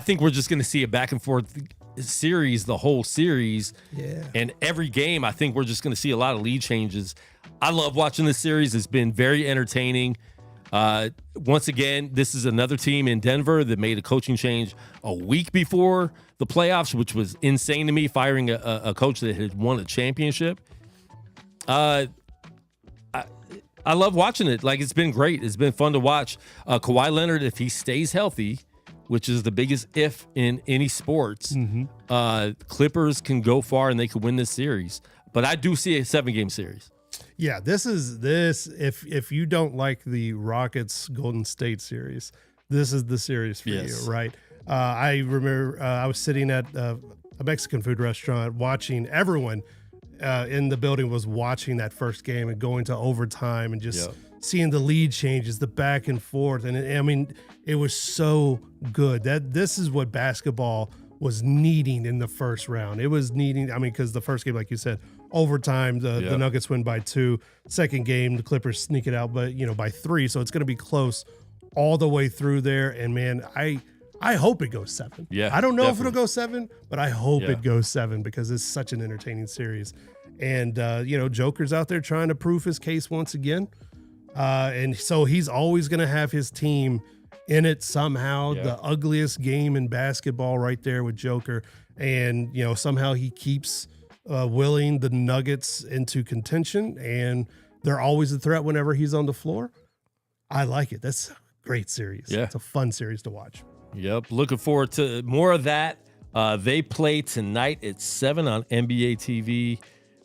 think we're just going to see a back and forth series, the whole series. Yeah. And every game, I think we're just going to see a lot of lead changes. I love watching this series. It's been very entertaining. Once again, this is another team in Denver that made a coaching change a week before the playoffs, which was insane to me, firing a coach that had won a championship. I love watching it. Like, it's been great. It's been fun to watch. Kawhi Leonard, if he stays healthy, which is the biggest if in any sports, Clippers can go far and they could win this series. But I do see a 7-game series. Yeah, this. If you don't like the Rockets Golden State series, this is the series for you, right? I remember I was sitting at a Mexican food restaurant watching everyone in the building was watching that first game and going to overtime and just seeing the lead changes, the back and forth. And it was so good. This is what basketball was needing in the first round. It was needing, because the first game, like you said, overtime, the Nuggets win by 2. Second game, the Clippers sneak it out, but by 3. So it's going to be close all the way through there. And man, I hope it goes 7. Yeah, I don't know if it'll go 7, but I hope it goes 7 because it's such an entertaining series. And, Joker's out there trying to prove his case once again. And so he's always going to have his team in it somehow. The ugliest game in basketball right there with Joker. And, somehow he keeps willing the Nuggets into contention, and they're always a threat whenever he's on the floor. I like it. That's a great series. Yeah. It's a fun series to watch. Yep. Looking forward to more of that. They play tonight at 7 on NBA TV.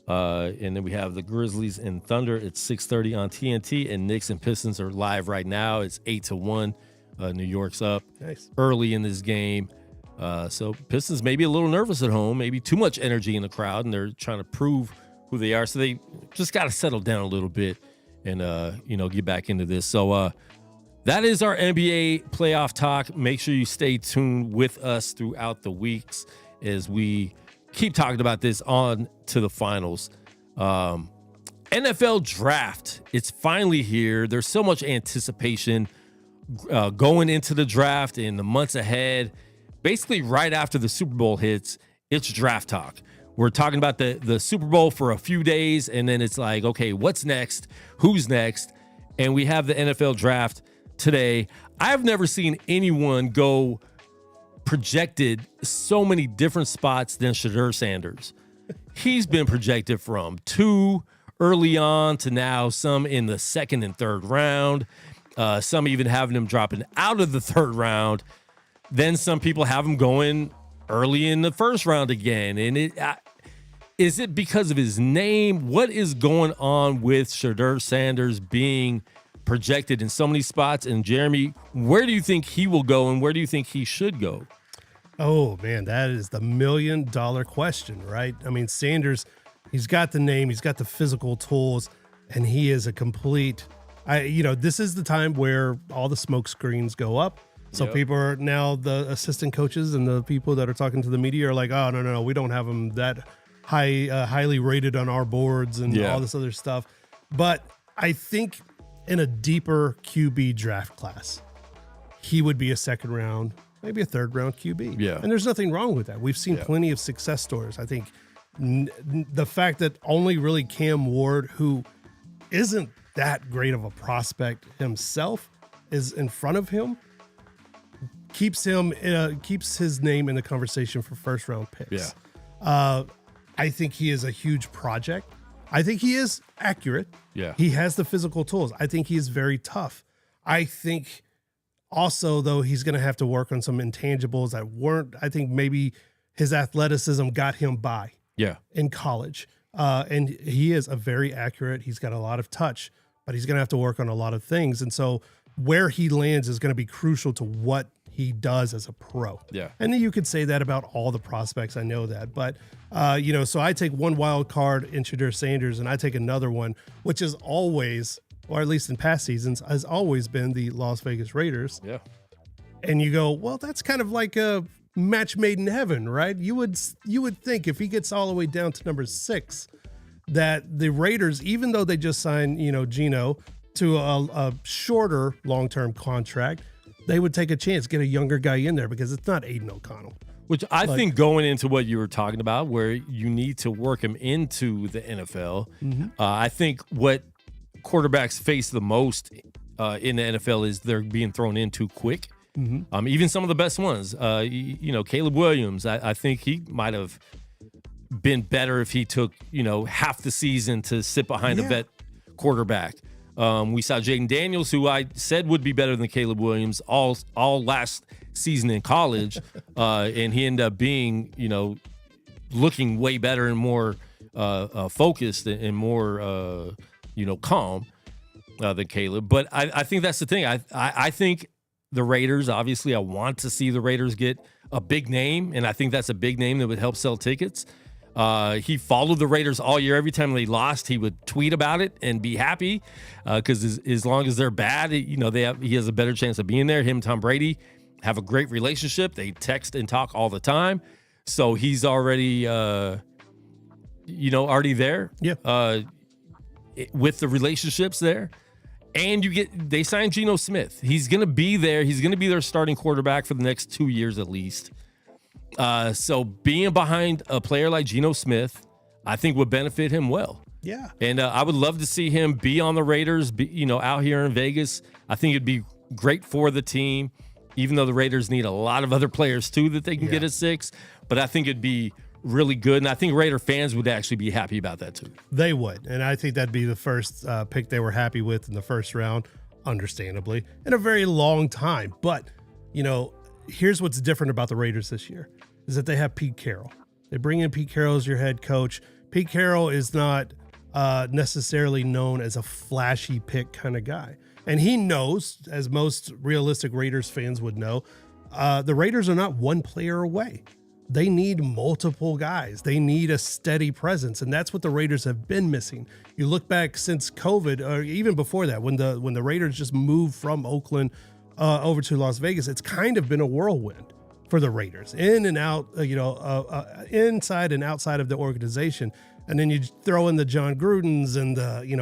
And then we have the Grizzlies and Thunder at 6:30 on TNT, and Knicks and Pistons are live right now. It's 8-1. New York's up early in this game. So Pistons maybe a little nervous at home, maybe too much energy in the crowd, and they're trying to prove who they are. So they just got to settle down a little bit and, get back into this. So that is our NBA playoff talk. Make sure you stay tuned with us throughout the weeks as we keep talking about this on to the finals. NFL draft, it's finally here. There's so much anticipation going into the draft in the months ahead. Basically, right after the Super Bowl hits, it's draft talk. We're talking about the Super Bowl for a few days, and then it's like, okay, what's next? Who's next? And we have the NFL draft today. I've never seen anyone go projected so many different spots than Shedeur Sanders. He's been projected from 2 early on to now, some in the 2nd and 3rd round. Some even having him dropping out of the 3rd round. Then some people have him going early in the 1st round again. And is it because of his name? What is going on with Shedeur Sanders being projected in so many spots? And Jeremy, where do you think he will go, and where do you think he should go? Oh man, that is the $1 million question, right? Sanders, he's got the name, he's got the physical tools, and he is a complete. This is the time where all the smoke screens go up. So people are now, the assistant coaches and the people that are talking to the media are like, oh no, we don't have him that highly rated on our boards and all this other stuff. But I think in a deeper QB draft class, he would be a 2nd round, maybe a 3rd round QB. Yeah. And there's nothing wrong with that. We've seen plenty of success stories. I think the fact that only really Cam Ward, who isn't that great of a prospect himself, is in front of him, keeps his name in the conversation for 1st round picks. I think he is a huge project. I think he is accurate. Yeah. He has the physical tools. I think he is very tough. I think also, though, he's going to have to work on some intangibles that weren't, I think maybe his athleticism got him by in college. And he is a very accurate, he's got a lot of touch, but he's going to have to work on a lot of things. And so where he lands is going to be crucial to what he does as a pro. Yeah. And then you could say that about all the prospects. I know that. But, so I take one wild card in Shedeur Sanders, and I take another one, which is always, or at least in past seasons, has always been the Las Vegas Raiders. Yeah. And you go, well, that's kind of like a match made in heaven, right? You would think if he gets all the way down to number 6, that the Raiders, even though they just signed, Geno to a shorter long-term contract, they would take a chance, get a younger guy in there because it's not Aiden O'Connell. Which I think going into what you were talking about, where you need to work him into the NFL, I think what quarterbacks face the most in the NFL is they're being thrown in too quick. Even some of the best ones, Caleb Williams, I think he might have been better if he took, half the season to sit behind a vet quarterback. We saw Jaden Daniels, who I said would be better than Caleb Williams all last season in college, and he ended up being, looking way better and more focused and more, calm than Caleb. But I think that's the thing. I think the Raiders, obviously, I want to see the Raiders get a big name, and I think that's a big name that would help sell tickets. He followed the Raiders all year. Every time they lost, he would tweet about it and be happy because as long as they're bad, he has a better chance of being there. Him and Tom Brady have a great relationship. They text and talk all the time. So he's already, already there with the relationships there. And they signed Geno Smith. He's going to be there. He's going to be their starting quarterback for the next 2 years at least. So being behind a player like Geno Smith, I think would benefit him well. Yeah. And I would love to see him be on the Raiders, out here in Vegas. I think it'd be great for the team, even though the Raiders need a lot of other players too that they can get at 6. But I think it'd be really good. And I think Raider fans would actually be happy about that too. They would. And I think that'd be the first pick they were happy with in the first round, understandably, in a very long time. But, here's what's different about the Raiders this year is that they have Pete Carroll. They bring in Pete Carroll as your head coach. Pete Carroll is not necessarily known as a flashy pick kind of guy. And he knows, as most realistic Raiders fans would know, the Raiders are not one player away. They need multiple guys. They need a steady presence, and that's what the Raiders have been missing. You look back since COVID, or even before that, when the Raiders just moved from Oakland over to Las Vegas, it's kind of been a whirlwind for the Raiders, in and out, inside and outside of the organization. And then you throw in the John Grudens and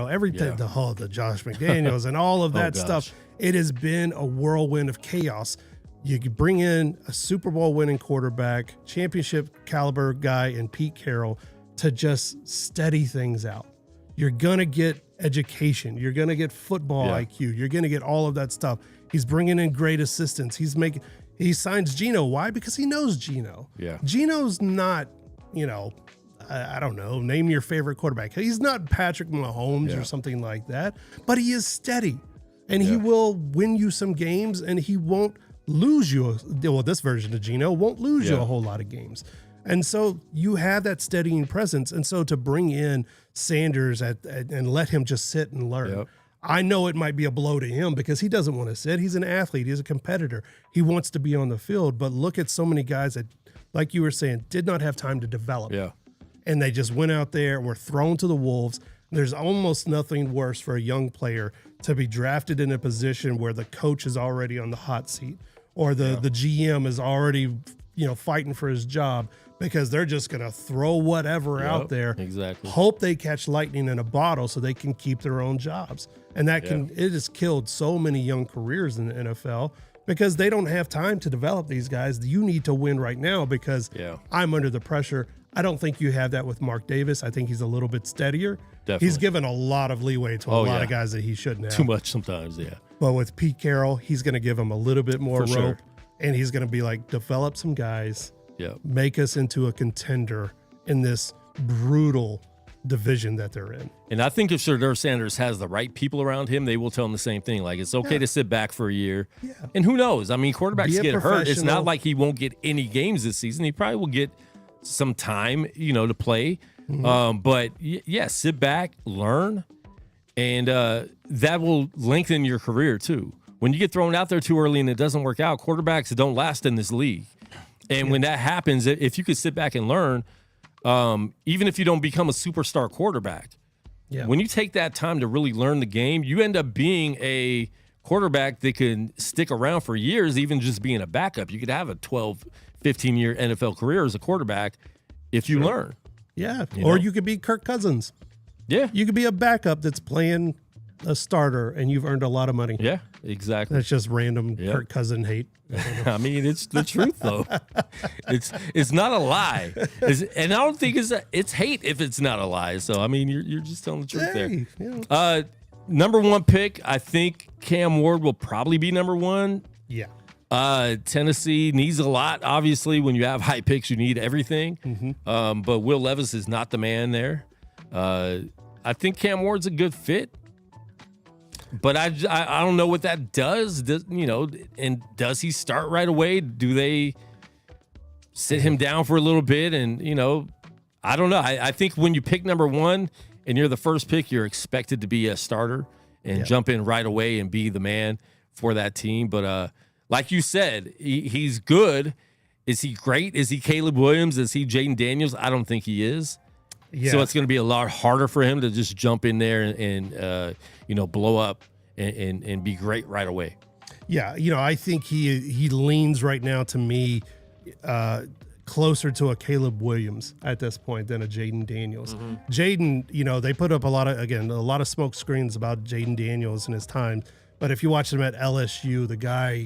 everything, the Josh McDaniels and all of that stuff. It has been a whirlwind of chaos. You could bring in a Super Bowl winning quarterback, championship caliber guy in Pete Carroll to just steady things out. You're going to get education. You're going to get football IQ. You're going to get all of that stuff. He's bringing in great assistants. He signs Geno. Why? Because he knows Geno. Yeah. Geno's not, I don't know, name your favorite quarterback. He's not Patrick Mahomes or something like that, but he is steady and he will win you some games and he won't lose you. Well, this version of Geno won't lose you a whole lot of games. And so you have that steadying presence. And so to bring in Sanders and let him just sit and learn. I know it might be a blow to him because he doesn't want to sit. He's an athlete. He's a competitor. He wants to be on the field. But look at so many guys that, like you were saying, did not have time to develop. Yeah. And they just went out there and were thrown to the wolves. There's almost nothing worse for a young player to be drafted in a position where the coach is already on the hot seat or the GM is already, fighting for his job because they're just going to throw whatever out there. Exactly. Hope they catch lightning in a bottle so they can keep their own jobs. And it has killed so many young careers in the NFL because they don't have time to develop these guys. You need to win right now because I'm under the pressure. I don't think you have that with Mark Davis. I think he's a little bit steadier. Definitely. He's given a lot of leeway to a lot of guys that he shouldn't have. Too much sometimes, But with Pete Carroll, he's going to give him a little bit more rope. Sure. And he's going to be like, develop some guys, make us into a contender in this brutal division that they're in. And I think if Shedeur Sanders has the right people around him, they will tell him the same thing. Like, it's okay to sit back for a year. Yeah. And who knows? I mean, quarterbacks get hurt. It's not like he won't get any games this season. He probably will get some time, to play. But sit back, learn, and that will lengthen your career too. when you get thrown out there too early and it doesn't work out, quarterbacks don't last in this league. And when that happens, if you could sit back and learn, even if you don't become a superstar quarterback, when you take that time to really learn the game, you end up being a quarterback that can stick around for years, even just being a backup. You could have a 12, 15-year NFL career as a quarterback if you learn. Yeah, or you could be Kirk Cousins. Yeah. You could be a backup that's playing a starter, and you've earned a lot of money. Yeah, exactly. That's just random Kirk Cousin hate. I mean, it's the truth, though. It's not a lie, and I don't think it's hate if it's not a lie. So I mean, you're just telling the truth there. Yeah. Number one pick, I think Cam Ward will probably be number one. Yeah. Tennessee needs a lot. Obviously, when you have high picks, you need everything. But Will Levis is not the man there. I think Cam Ward's a good fit. But I don't know what that does, and does he start right away? Do they sit him down for a little bit? And, I don't know. I think when you pick number one and you're the first pick, you're expected to be a starter and jump in right away and be the man for that team. But like you said, he's good. Is he great? Is he Caleb Williams? Is he Jaden Daniels? I don't think he is. Yeah. So it's going to be a lot harder for him to just jump in there and blow up and be great right away. Yeah, I think he leans right now to me closer to a Caleb Williams at this point than a Jaden Daniels. Jaden, they put up a lot of smoke screens about Jaden Daniels and his time. But if you watch him at LSU, the guy,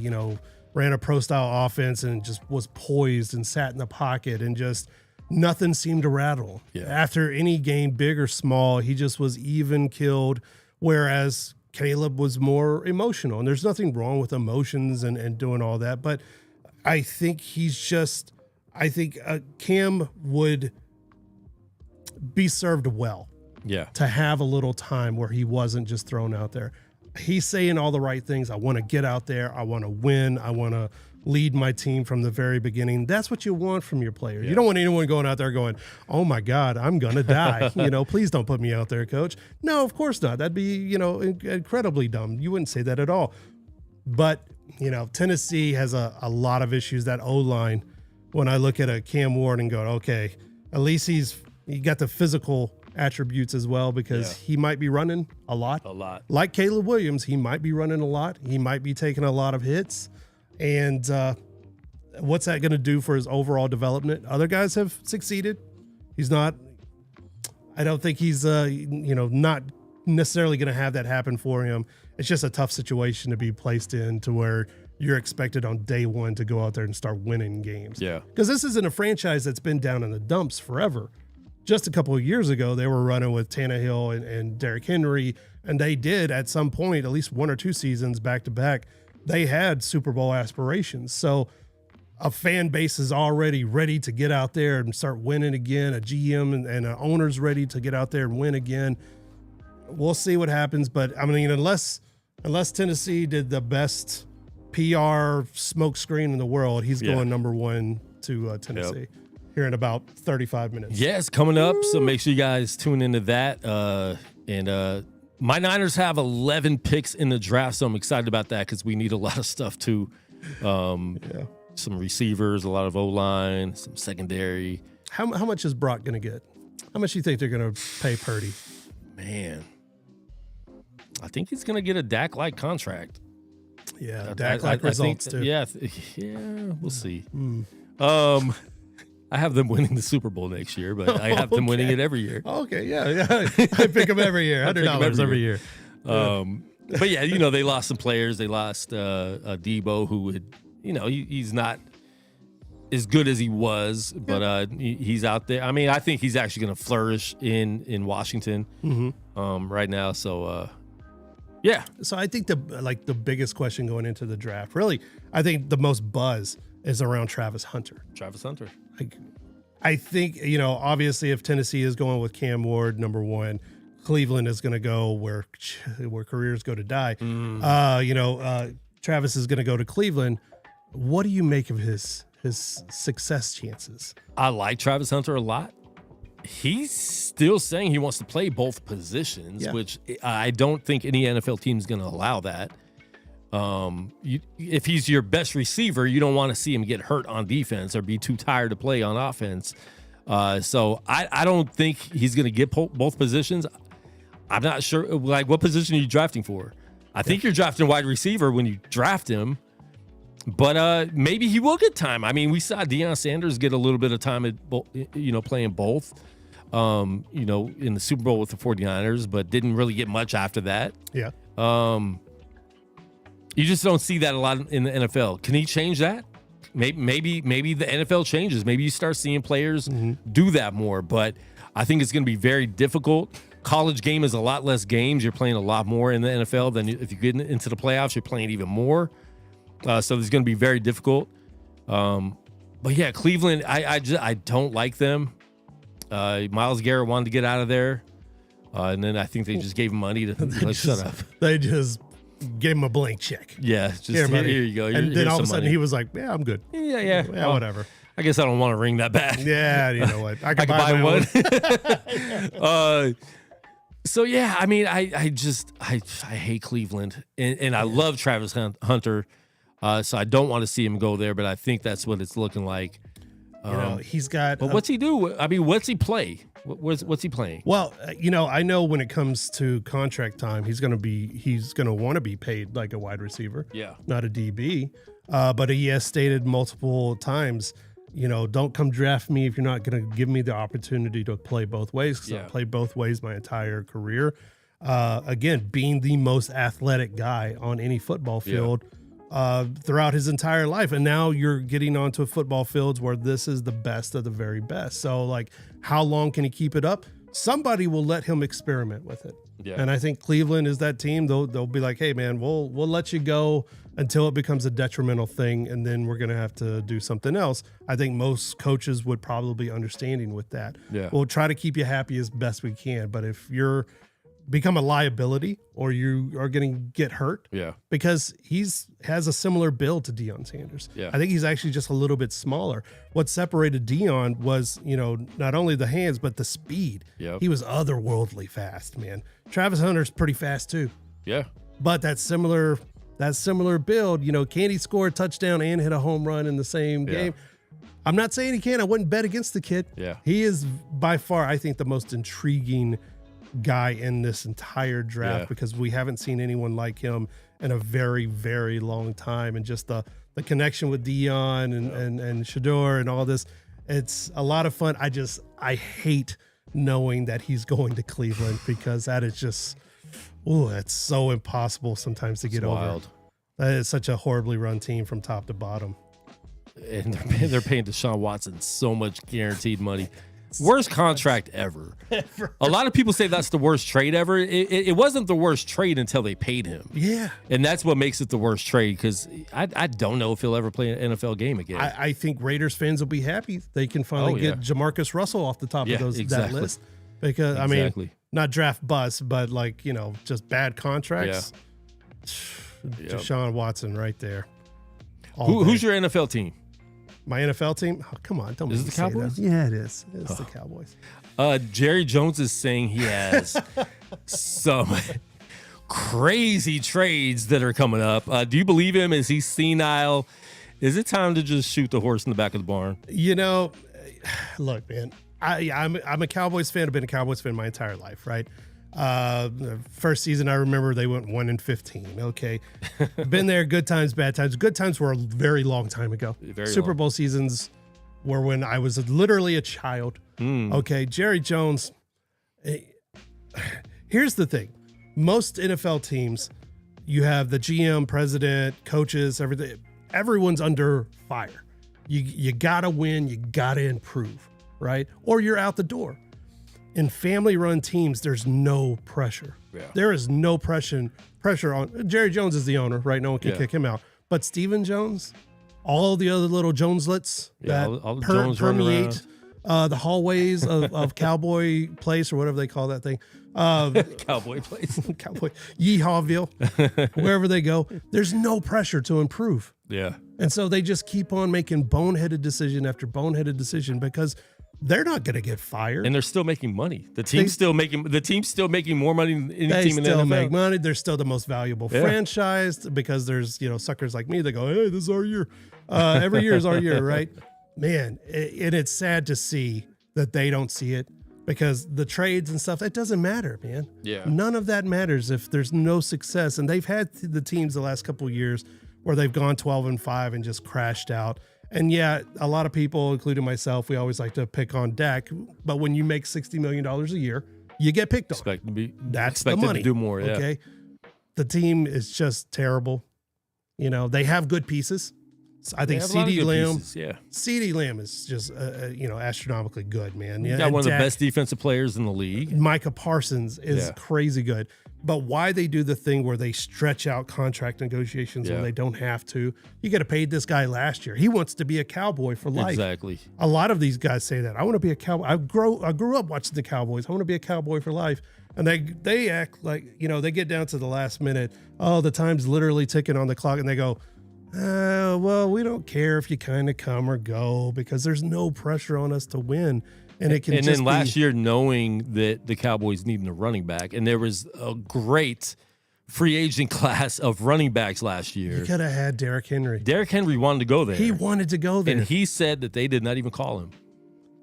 ran a pro-style offense and just was poised and sat in the pocket and just nothing seemed to rattle. Yeah. After any game, big or small, he just was even killed, whereas Caleb was more emotional. And there's nothing wrong with emotions and doing all that. But I think Cam would be served well to have a little time where he wasn't just thrown out there. He's saying all the right things. I want to get out there. I want to win. I want to lead my team from the very beginning. That's what you want from your players. Yeah. You don't want anyone going out there going, oh my God, I'm going to die. Please don't put me out there, coach. No, of course not. That'd be, incredibly dumb. You wouldn't say that at all. But, Tennessee has a lot of issues. That O-line, when I look at a Cam Ward and go, okay, at least he got the physical attributes as well, because he might be running a lot. Like Caleb Williams, he might be running a lot. He might be taking a lot of hits. And what's that going to do for his overall development? Other guys have succeeded. I don't think he's, not necessarily going to have that happen for him. It's just a tough situation to be placed in, to where you're expected on day one to go out there and start winning games. Yeah. Because this isn't a franchise that's been down in the dumps forever. Just a couple of years ago, they were running with Tannehill and Derrick Henry, and they did at some point, at least one or two seasons back to back, they had Super Bowl aspirations. So a fan base is already ready to get out there and start winning again. A GM and an owner's ready to get out there and win again. We'll see what happens. But, I mean, unless Tennessee did the best PR smoke screen in the world, he's going number one to Tennessee. Yep. Here in about 35 minutes. Yes, coming up. So make sure you guys tune into that. My Niners have 11 picks in the draft, so I'm excited about that because we need a lot of stuff too. Some receivers, a lot of O-line, some secondary. How much is Brock going to get? How much do you think they're going to pay Purdy? Man, I think he's going to get a Dak-like contract. Yeah, Dak-like results too. Yeah, we'll see. I have them winning the Super Bowl next year, but I have them winning it every year. Okay, yeah. I pick them every year. $100 every year. But yeah, they lost some players. They lost Debo, who would, he's not as good as he was, but he's out there. I mean, I think he's actually going to flourish in Washington right now. So, yeah. So I think the biggest question going into the draft, really, I think the most buzz is around Travis Hunter. I think, obviously if Tennessee is going with Cam Ward, number one, Cleveland is going to go where careers go to die. Travis is going to go to Cleveland. What do you make of his success chances? I like Travis Hunter a lot. He's still saying he wants to play both positions, which I don't think any NFL team is going to allow that. If he's your best receiver, you don't want to see him get hurt on defense or be too tired to play on offense. So I don't think he's going to get both positions. I'm not sure. Like, what position are you drafting for? I think you're drafting wide receiver when you draft him. But maybe he will get time. I mean, we saw Deion Sanders get a little bit of time at, playing both, in the Super Bowl with the 49ers, but didn't really get much after that. Yeah. You just don't see that a lot in the NFL. Can he change that? Maybe the NFL changes. Maybe you start seeing players do that more. But I think it's going to be very difficult. College game is a lot less games. You're playing a lot more in the NFL than if you get into the playoffs. You're playing even more. So it's going to be very difficult. But yeah, Cleveland, I don't like them. Myles Garrett wanted to get out of there. And then I think they just gave him money to shut up. They just gave him a blank check. Yeah, just here you go. And then all of a sudden he was like, yeah, I'm good. Yeah, well, whatever. I guess I don't want to ring that back. Yeah, you know what? I can buy one. So yeah, I mean, I hate Cleveland, and I love Travis Hunter. So I don't want to see him go there, but I think that's what it's looking like. He's got. But what's he do? I mean, what's he play? What's he playing? Well, I know when it comes to contract time, he's gonna want to be paid like a wide receiver. Yeah, not a DB. But he has stated multiple times, don't come draft me if you're not going to give me the opportunity to play both ways. Because I played both ways my entire career. Again, being the most athletic guy on any football field. Throughout his entire life. And now you're getting onto football fields where this is the best of the very best. So, like, how long can he keep it up? Somebody will let him experiment with it. Yeah. And I think Cleveland is that team. They'll be like, hey, man, we'll let you go until it becomes a detrimental thing, and then we're going to have to do something else. I think most coaches would probably be understanding with that. Yeah. We'll try to keep you happy as best we can. But if you're become a liability or you are going to get hurt, because has a similar build to Deion Sanders. Yeah. I think he's actually just a little bit smaller. What separated Deion was, not only the hands, but the speed. Yep. He was otherworldly fast, man. Travis Hunter's pretty fast too. Yeah. But that similar build, can he score a touchdown and hit a home run in the same game? I'm not saying he can. I wouldn't bet against the kid. Yeah. He is by far, I think, the most intriguing guy in this entire draft because we haven't seen anyone like him in a very, very long time. And just the connection with Deion and Shador and all this, it's a lot of fun. I hate knowing that he's going to Cleveland because that is just, that's so impossible sometimes to get over. That is such a horribly run team from top to bottom. And they're paying Deshaun Watson so much guaranteed money. Worst contract ever. A lot of people say that's the worst trade ever. It wasn't the worst trade until they paid him. Yeah. And that's what makes it the worst trade because I don't know if he'll ever play an NFL game again. I think Raiders fans will be happy they can finally get Jamarcus Russell off the top of that list. Because, I mean, not draft bust, but just bad contracts. Yeah. Deshaun Watson right there. Who's your NFL team? My NFL team? Oh, come on. Don't Is it the Cowboys? Yeah, it is. It's the Cowboys. Jerry Jones is saying he has some crazy trades that are coming up. Do you believe him? Is he senile? Is it time to just shoot the horse in the back of the barn? Look, man, I'm a Cowboys fan. I've been a Cowboys fan my entire life, right? First season, I remember they went 1-15. Okay. Been there, good times, bad times. Good times were a very long time ago. Super Bowl seasons were when I was literally a child. Okay. Jerry Jones. Here's the thing. Most NFL teams, you have the GM, president, coaches, everything. Everyone's under fire. You gotta win. You gotta improve, right? Or you're out the door. In family-run teams, there's no pressure. Yeah. There is no pressure on. Jerry Jones is the owner, right? No one can kick him out. But Stephen Jones, all the other little Joneslets that all the Jones permeate the hallways of Cowboy Place or whatever they call that thing. Cowboy Place. Cowboy. Yeehawville. Wherever they go, there's no pressure to improve. Yeah. And so they just keep on making boneheaded decision after boneheaded decision because they're not going to get fired, and they're still making money. The team's still making more money than any team in the NFL. They still make money. They're still the most valuable franchise because there's suckers like me that go, hey, this is our year. Every year is our year, right? Man, and it's sad to see that they don't see it because the trades and stuff, it doesn't matter, man. Yeah, none of that matters if there's no success. And they've had the teams the last couple of years where they've gone 12-5 and just crashed out. And yeah, a lot of people, including myself, we always like to pick on Dak. But when you make $60 million a year, you get picked on. That's the money. To do more, yeah. Okay. The team is just terrible. They have good pieces. I think CeeDee Lamb is just astronomically good, man. You got one of the best defensive players in the league. Micah Parsons is crazy good. But why they do the thing where they stretch out contract negotiations when they don't have to? You got to pay this guy last year. He wants to be a Cowboy for life. Exactly. A lot of these guys say that. I want to be a Cowboy. I grew up watching the Cowboys. I want to be a Cowboy for life. And they act like, they get down to the last minute. Oh, the time's literally ticking on the clock. And they go, well, we don't care if you kind of come or go because there's no pressure on us to win. And it can. And then last year, knowing that the Cowboys needed a running back, and there was a great free agent class of running backs last year. You could have had Derrick Henry. Derrick Henry wanted to go there. He wanted to go there. And he said that they did not even call him.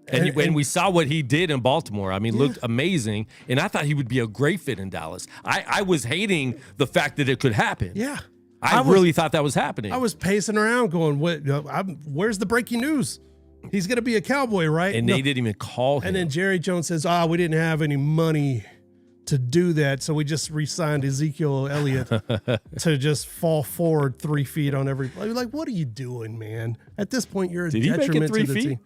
And we saw what he did in Baltimore. I mean, looked amazing. And I thought he would be a great fit in Dallas. I was hating the fact that it could happen. Yeah. I really thought that was happening. I was pacing around going, where's the breaking news? He's going to be a Cowboy, right? And they didn't even call him. And then Jerry Jones says, we didn't have any money to do that, so we just re-signed Ezekiel Elliott to just fall forward 3 feet on every play. Like, what are you doing, man? At this point, you're a detriment to the team.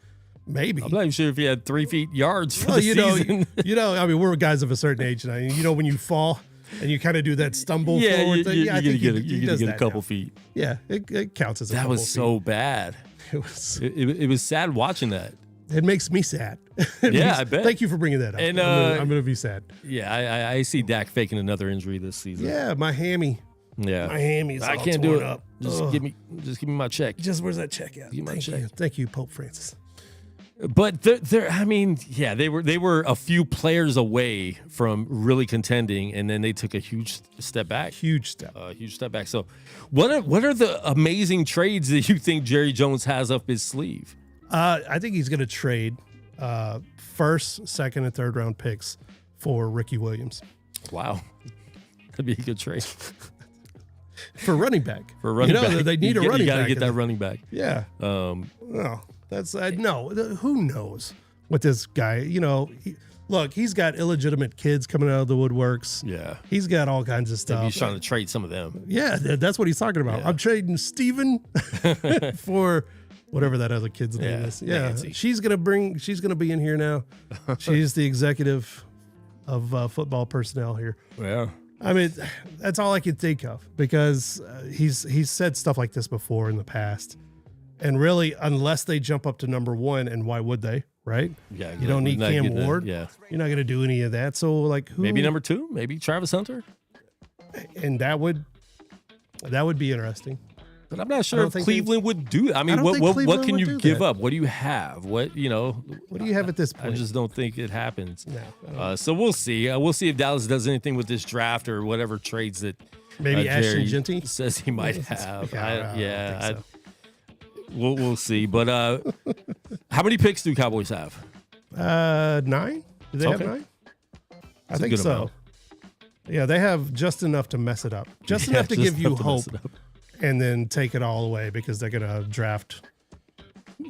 Maybe. I'm not even sure if he had 3 feet yards for the season. I mean, we're guys of a certain age now. When you fall and you kind of do that stumble forward thing. I think you get a couple feet. Yeah, it counts as a couple feet. That was so bad. It was sad watching that. It makes me sad. I bet. Thank you for bringing that up. And I'm going to be sad. Yeah, I see Dak faking another injury this season. Yeah, my hammy. Yeah, my hammy's I can't do it. Up. Just give me my check. Where's that check at? Give me my check. Thank you, Pope Francis. But they were a few players away from really contending, and then they took a huge step back. Huge step back. So, what are the amazing trades that you think Jerry Jones has up his sleeve? I think he's going to trade first, second, and third round picks for Ricky Williams. Wow, that'd be a good trade for running back. Back, they need a running back. You got to get that running back. Yeah. Well. That's no. Who knows what this guy? Look, he's got illegitimate kids coming out of the woodworks. Yeah, he's got all kinds of stuff. Maybe he's trying to trade some of them. Yeah, that's what he's talking about. Yeah. I'm trading Steven for whatever that other kid's name is. Yeah, Nancy. She's gonna be in here now. She's the executive of football personnel here. Yeah. I mean, that's all I can think of because he's said stuff like this before in the past. And really, unless they jump up to number one, and why would they, right? Yeah, you don't need Cam Ward. Yeah, you're not going to do any of that. So, like, who? Maybe number two, maybe Travis Hunter, and that would be interesting. But I'm not sure if Cleveland would do that. I mean, what can you give up? What do you have? What do you have at this point? I just don't think it happens. No. So we'll see. We'll see if Dallas does anything with this draft or whatever trades that maybe Ashton Genty says he might have. I think so. We'll see. But how many picks do Cowboys have? 9. Do they have 9? I think so. Amount. Yeah, they have just enough to mess it up. Just enough to give you hope and then take it all away because they're going to draft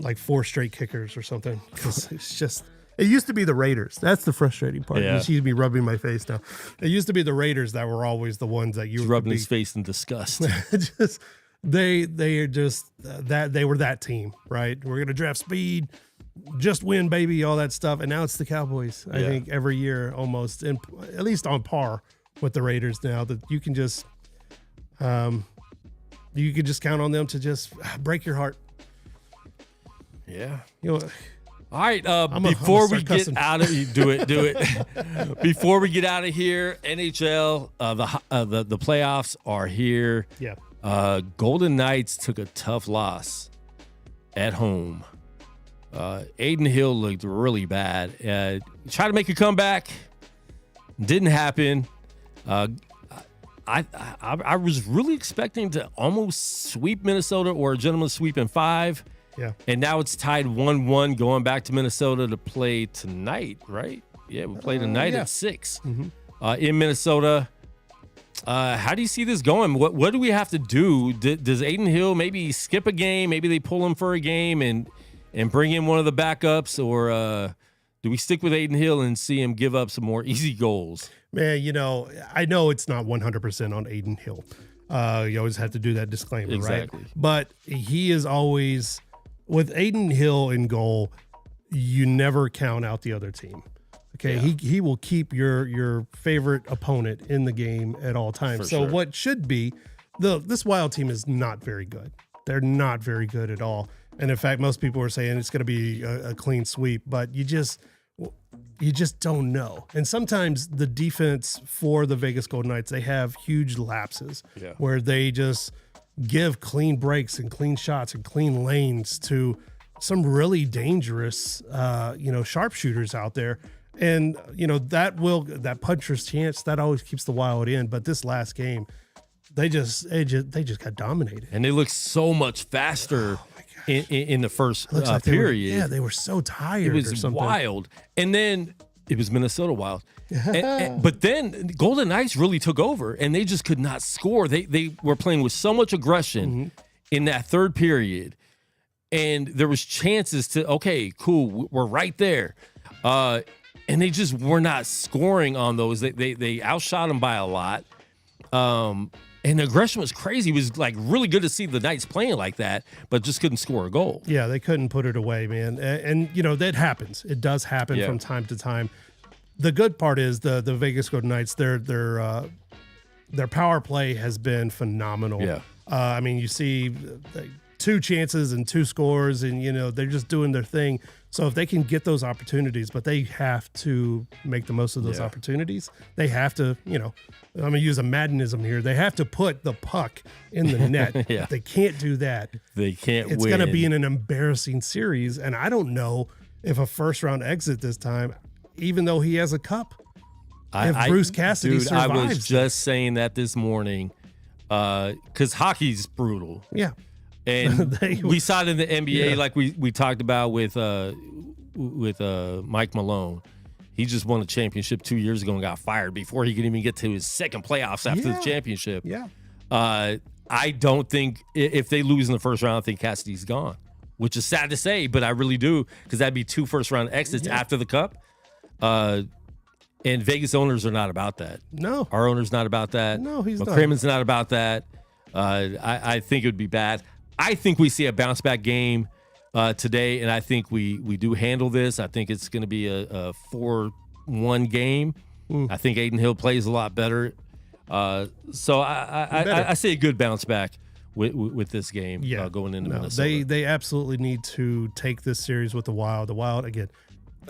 like 4 straight kickers or something. It's just, it used to be the Raiders. That's the frustrating part. Yeah. You see me rubbing my face now. It used to be the Raiders that were always the ones that you were rubbing his face in disgust. They are just that they were that team, right? We're going to draft speed, just win, baby, all that stuff. And now it's the Cowboys. I think every year almost, and at least on par with the Raiders now, that you can just count on them to just break your heart. Yeah. All right. Before we get out of do it. Before we get out of here, NHL, the playoffs are here. Yeah. Golden Knights took a tough loss at home Aiden Hill looked really bad. Tried to make a comeback. Didn't happen. I was really expecting to almost sweep Minnesota or a gentleman's sweep in 5. Yeah. And now it's tied 1-1 going back to Minnesota to play tonight, right? Yeah, we play tonight at 6 in Minnesota. How do you see this going? What do we have to do? Does Aiden Hill maybe skip a game? Maybe they pull him for a game and bring in one of the backups? Or do we stick with Aiden Hill and see him give up some more easy goals? Man, I know it's not 100% on Aiden Hill. You always have to do that disclaimer, exactly. Right? But he is always, with Aiden Hill in goal, you never count out the other team. Okay, yeah. He will keep your favorite opponent in the game at all times. For so sure. What should be, this Wild team is not very good. They're not very good at all. And in fact, most people are saying it's going to be a clean sweep, but you just don't know. And sometimes the defense for the Vegas Golden Knights, they have huge lapses where they just give clean breaks and clean shots and clean lanes to some really dangerous, sharpshooters out there. And, that puncher's chance, that always keeps the Wild in. But this last game, they just got dominated. And they look so much faster in the first period. They were so tired. It was wild. And then it was Minnesota Wild. But then Golden Knights really took over, and they just could not score. They were playing with so much aggression in that third period. And there was chances to, okay, cool, we're right there. And they just were not scoring on those. They outshot them by a lot. And the aggression was crazy. It was like really good to see the Knights playing like that, but just couldn't score a goal. Yeah, they couldn't put it away, man. And that happens. It does happen from time to time. The good part is the Vegas Golden Knights, their power play has been phenomenal. Yeah. You see 2 chances and 2 scores, and they're just doing their thing. So if they can get those opportunities, but they have to make the most of those opportunities. They have to, I'm going to use a Maddenism here. They have to put the puck in the net. If they can't do that, they can't it's going to be in an embarrassing series. And I don't know if a first round exit this time, even though he has a cup, if Bruce Cassidy survives. I was just saying that this morning because hockey's brutal. Yeah. And we saw it in the NBA, like we talked about with Mike Malone. He just won a championship 2 years ago and got fired before he could even get to his second playoffs after the championship. Yeah. I don't think if they lose in the first round, I think Cassidy's gone, which is sad to say, but I really do, because that'd be 2 first-round exits after the Cup. And Vegas owners are not about that. No. Our owner's not about that. No, he's not. McCrimmon's not about that. I think it would be bad. I think we see a bounce-back game today, and I think we do handle this. I think it's going to be a 4-1 game. I think Aiden Hill plays a lot better. So I see a good bounce-back with this game going into Minnesota. They absolutely need to take this series with the Wild. The Wild, again,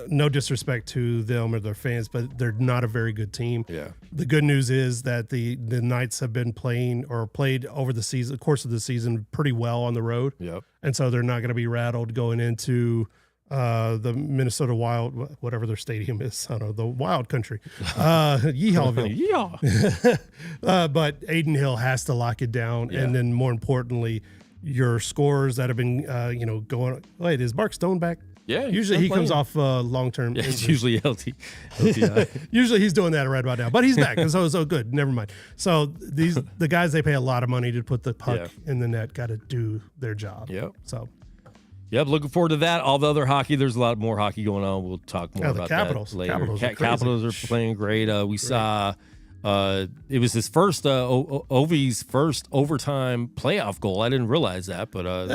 no disrespect to them or their fans, but they're not a very good team. Yeah. The good news is that the Knights have been played over the course of the season pretty well on the road. Yep. And so they're not going to be rattled going into the Minnesota Wild, whatever their stadium is. I don't know, the Wild Country. Yeehawville. Yeah. But Aiden Hill has to lock it down. Yeah. And then more importantly, your scores that have been, going. Wait, is Mark Stone back? Yeah, usually he comes off long-term. Yeah, it's usually LTI. Usually he's doing that right about now, but he's back, and so good. Never mind. So the guys, they pay a lot of money to put the puck in the net, got to do their job. Yep. So. Yep, looking forward to that. All the other hockey, there's a lot more hockey going on. We'll talk more about Capitals. that later. Capitals are playing great. We saw it was his first Ovi's first overtime playoff goal. I didn't realize that, but won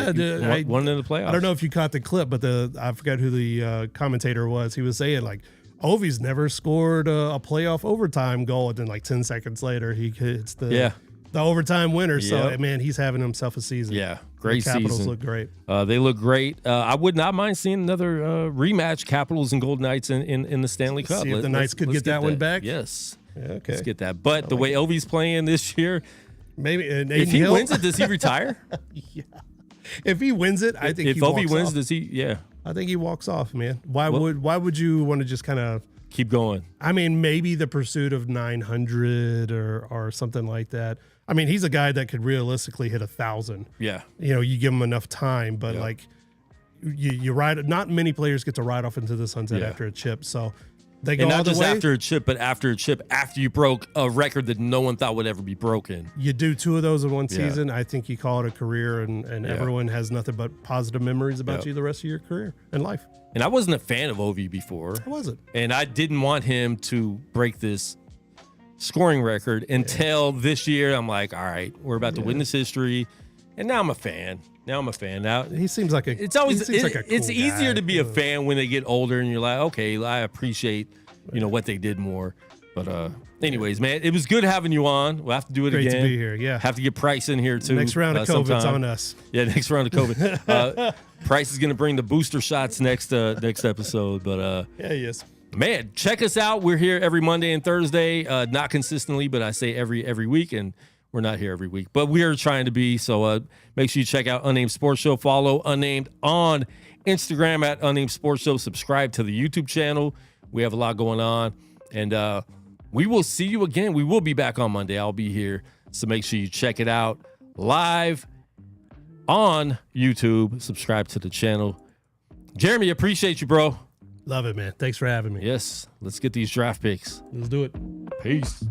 in the playoffs. I don't know if you caught the clip, but I forgot who the commentator was. He was saying like Ovi's never scored a playoff overtime goal, and then like 10 seconds later he hits the overtime winner. So man, he's having himself a season. Yeah, great season. Capitals look great. They look great. I would not mind seeing another rematch, Capitals and Golden Knights in the Stanley Cup. See if the Knights could get that one back. Yes. Yeah, okay. Let's get that. But the way Ovi's playing this year, maybe if he wins it, does he retire? Yeah. If he wins it, I think if he Ovi wins, off. does he? Yeah. I think he walks off, man. Why would you want to just kind of keep going? I mean, maybe the pursuit of 900 or something like that. I mean, he's a guy that could realistically hit 1,000. Yeah. You know, you give him enough time, but like you ride. Not many players get to ride off into the sunset after a chip. So they go and all not the just way. after a chip, but after a chip, after you broke a record that no one thought would ever be broken. You do 2 of those in one season. I think you call it a career, and everyone has nothing but positive memories about you the rest of your career and life. And I wasn't a fan of Ovi before. I wasn't. And I didn't want him to break this scoring record until this year. I'm like, all right, we're about to witness history. And now I'm a fan. Now he seems like a. It's always like a cool it's easier guy. to be a fan when they get older and you're like, okay, I appreciate what they did more. But anyways, man, it was good having you on. We'll have to do it Great again. to be here. Yeah. Have to get Price in here too. Next round of COVID's on us. Yeah, next round of COVID. Price is gonna bring the booster shots next episode. But yeah, he is. Man, check us out. We're here every Monday and Thursday. Not consistently, but I say every week, and we're not here every week, but we are trying to be. So make sure you check out Unnamed Sports Show. Follow Unnamed on Instagram at Unnamed Sports Show. Subscribe to the YouTube channel. We have a lot going on, and we will see you again. We will be back on Monday. I'll be here, so make sure you check it out live on YouTube. Subscribe to the channel. Jeremy, appreciate you, bro. Love it, man. Thanks for having me. Yes, let's get these draft picks. Let's do it. Peace.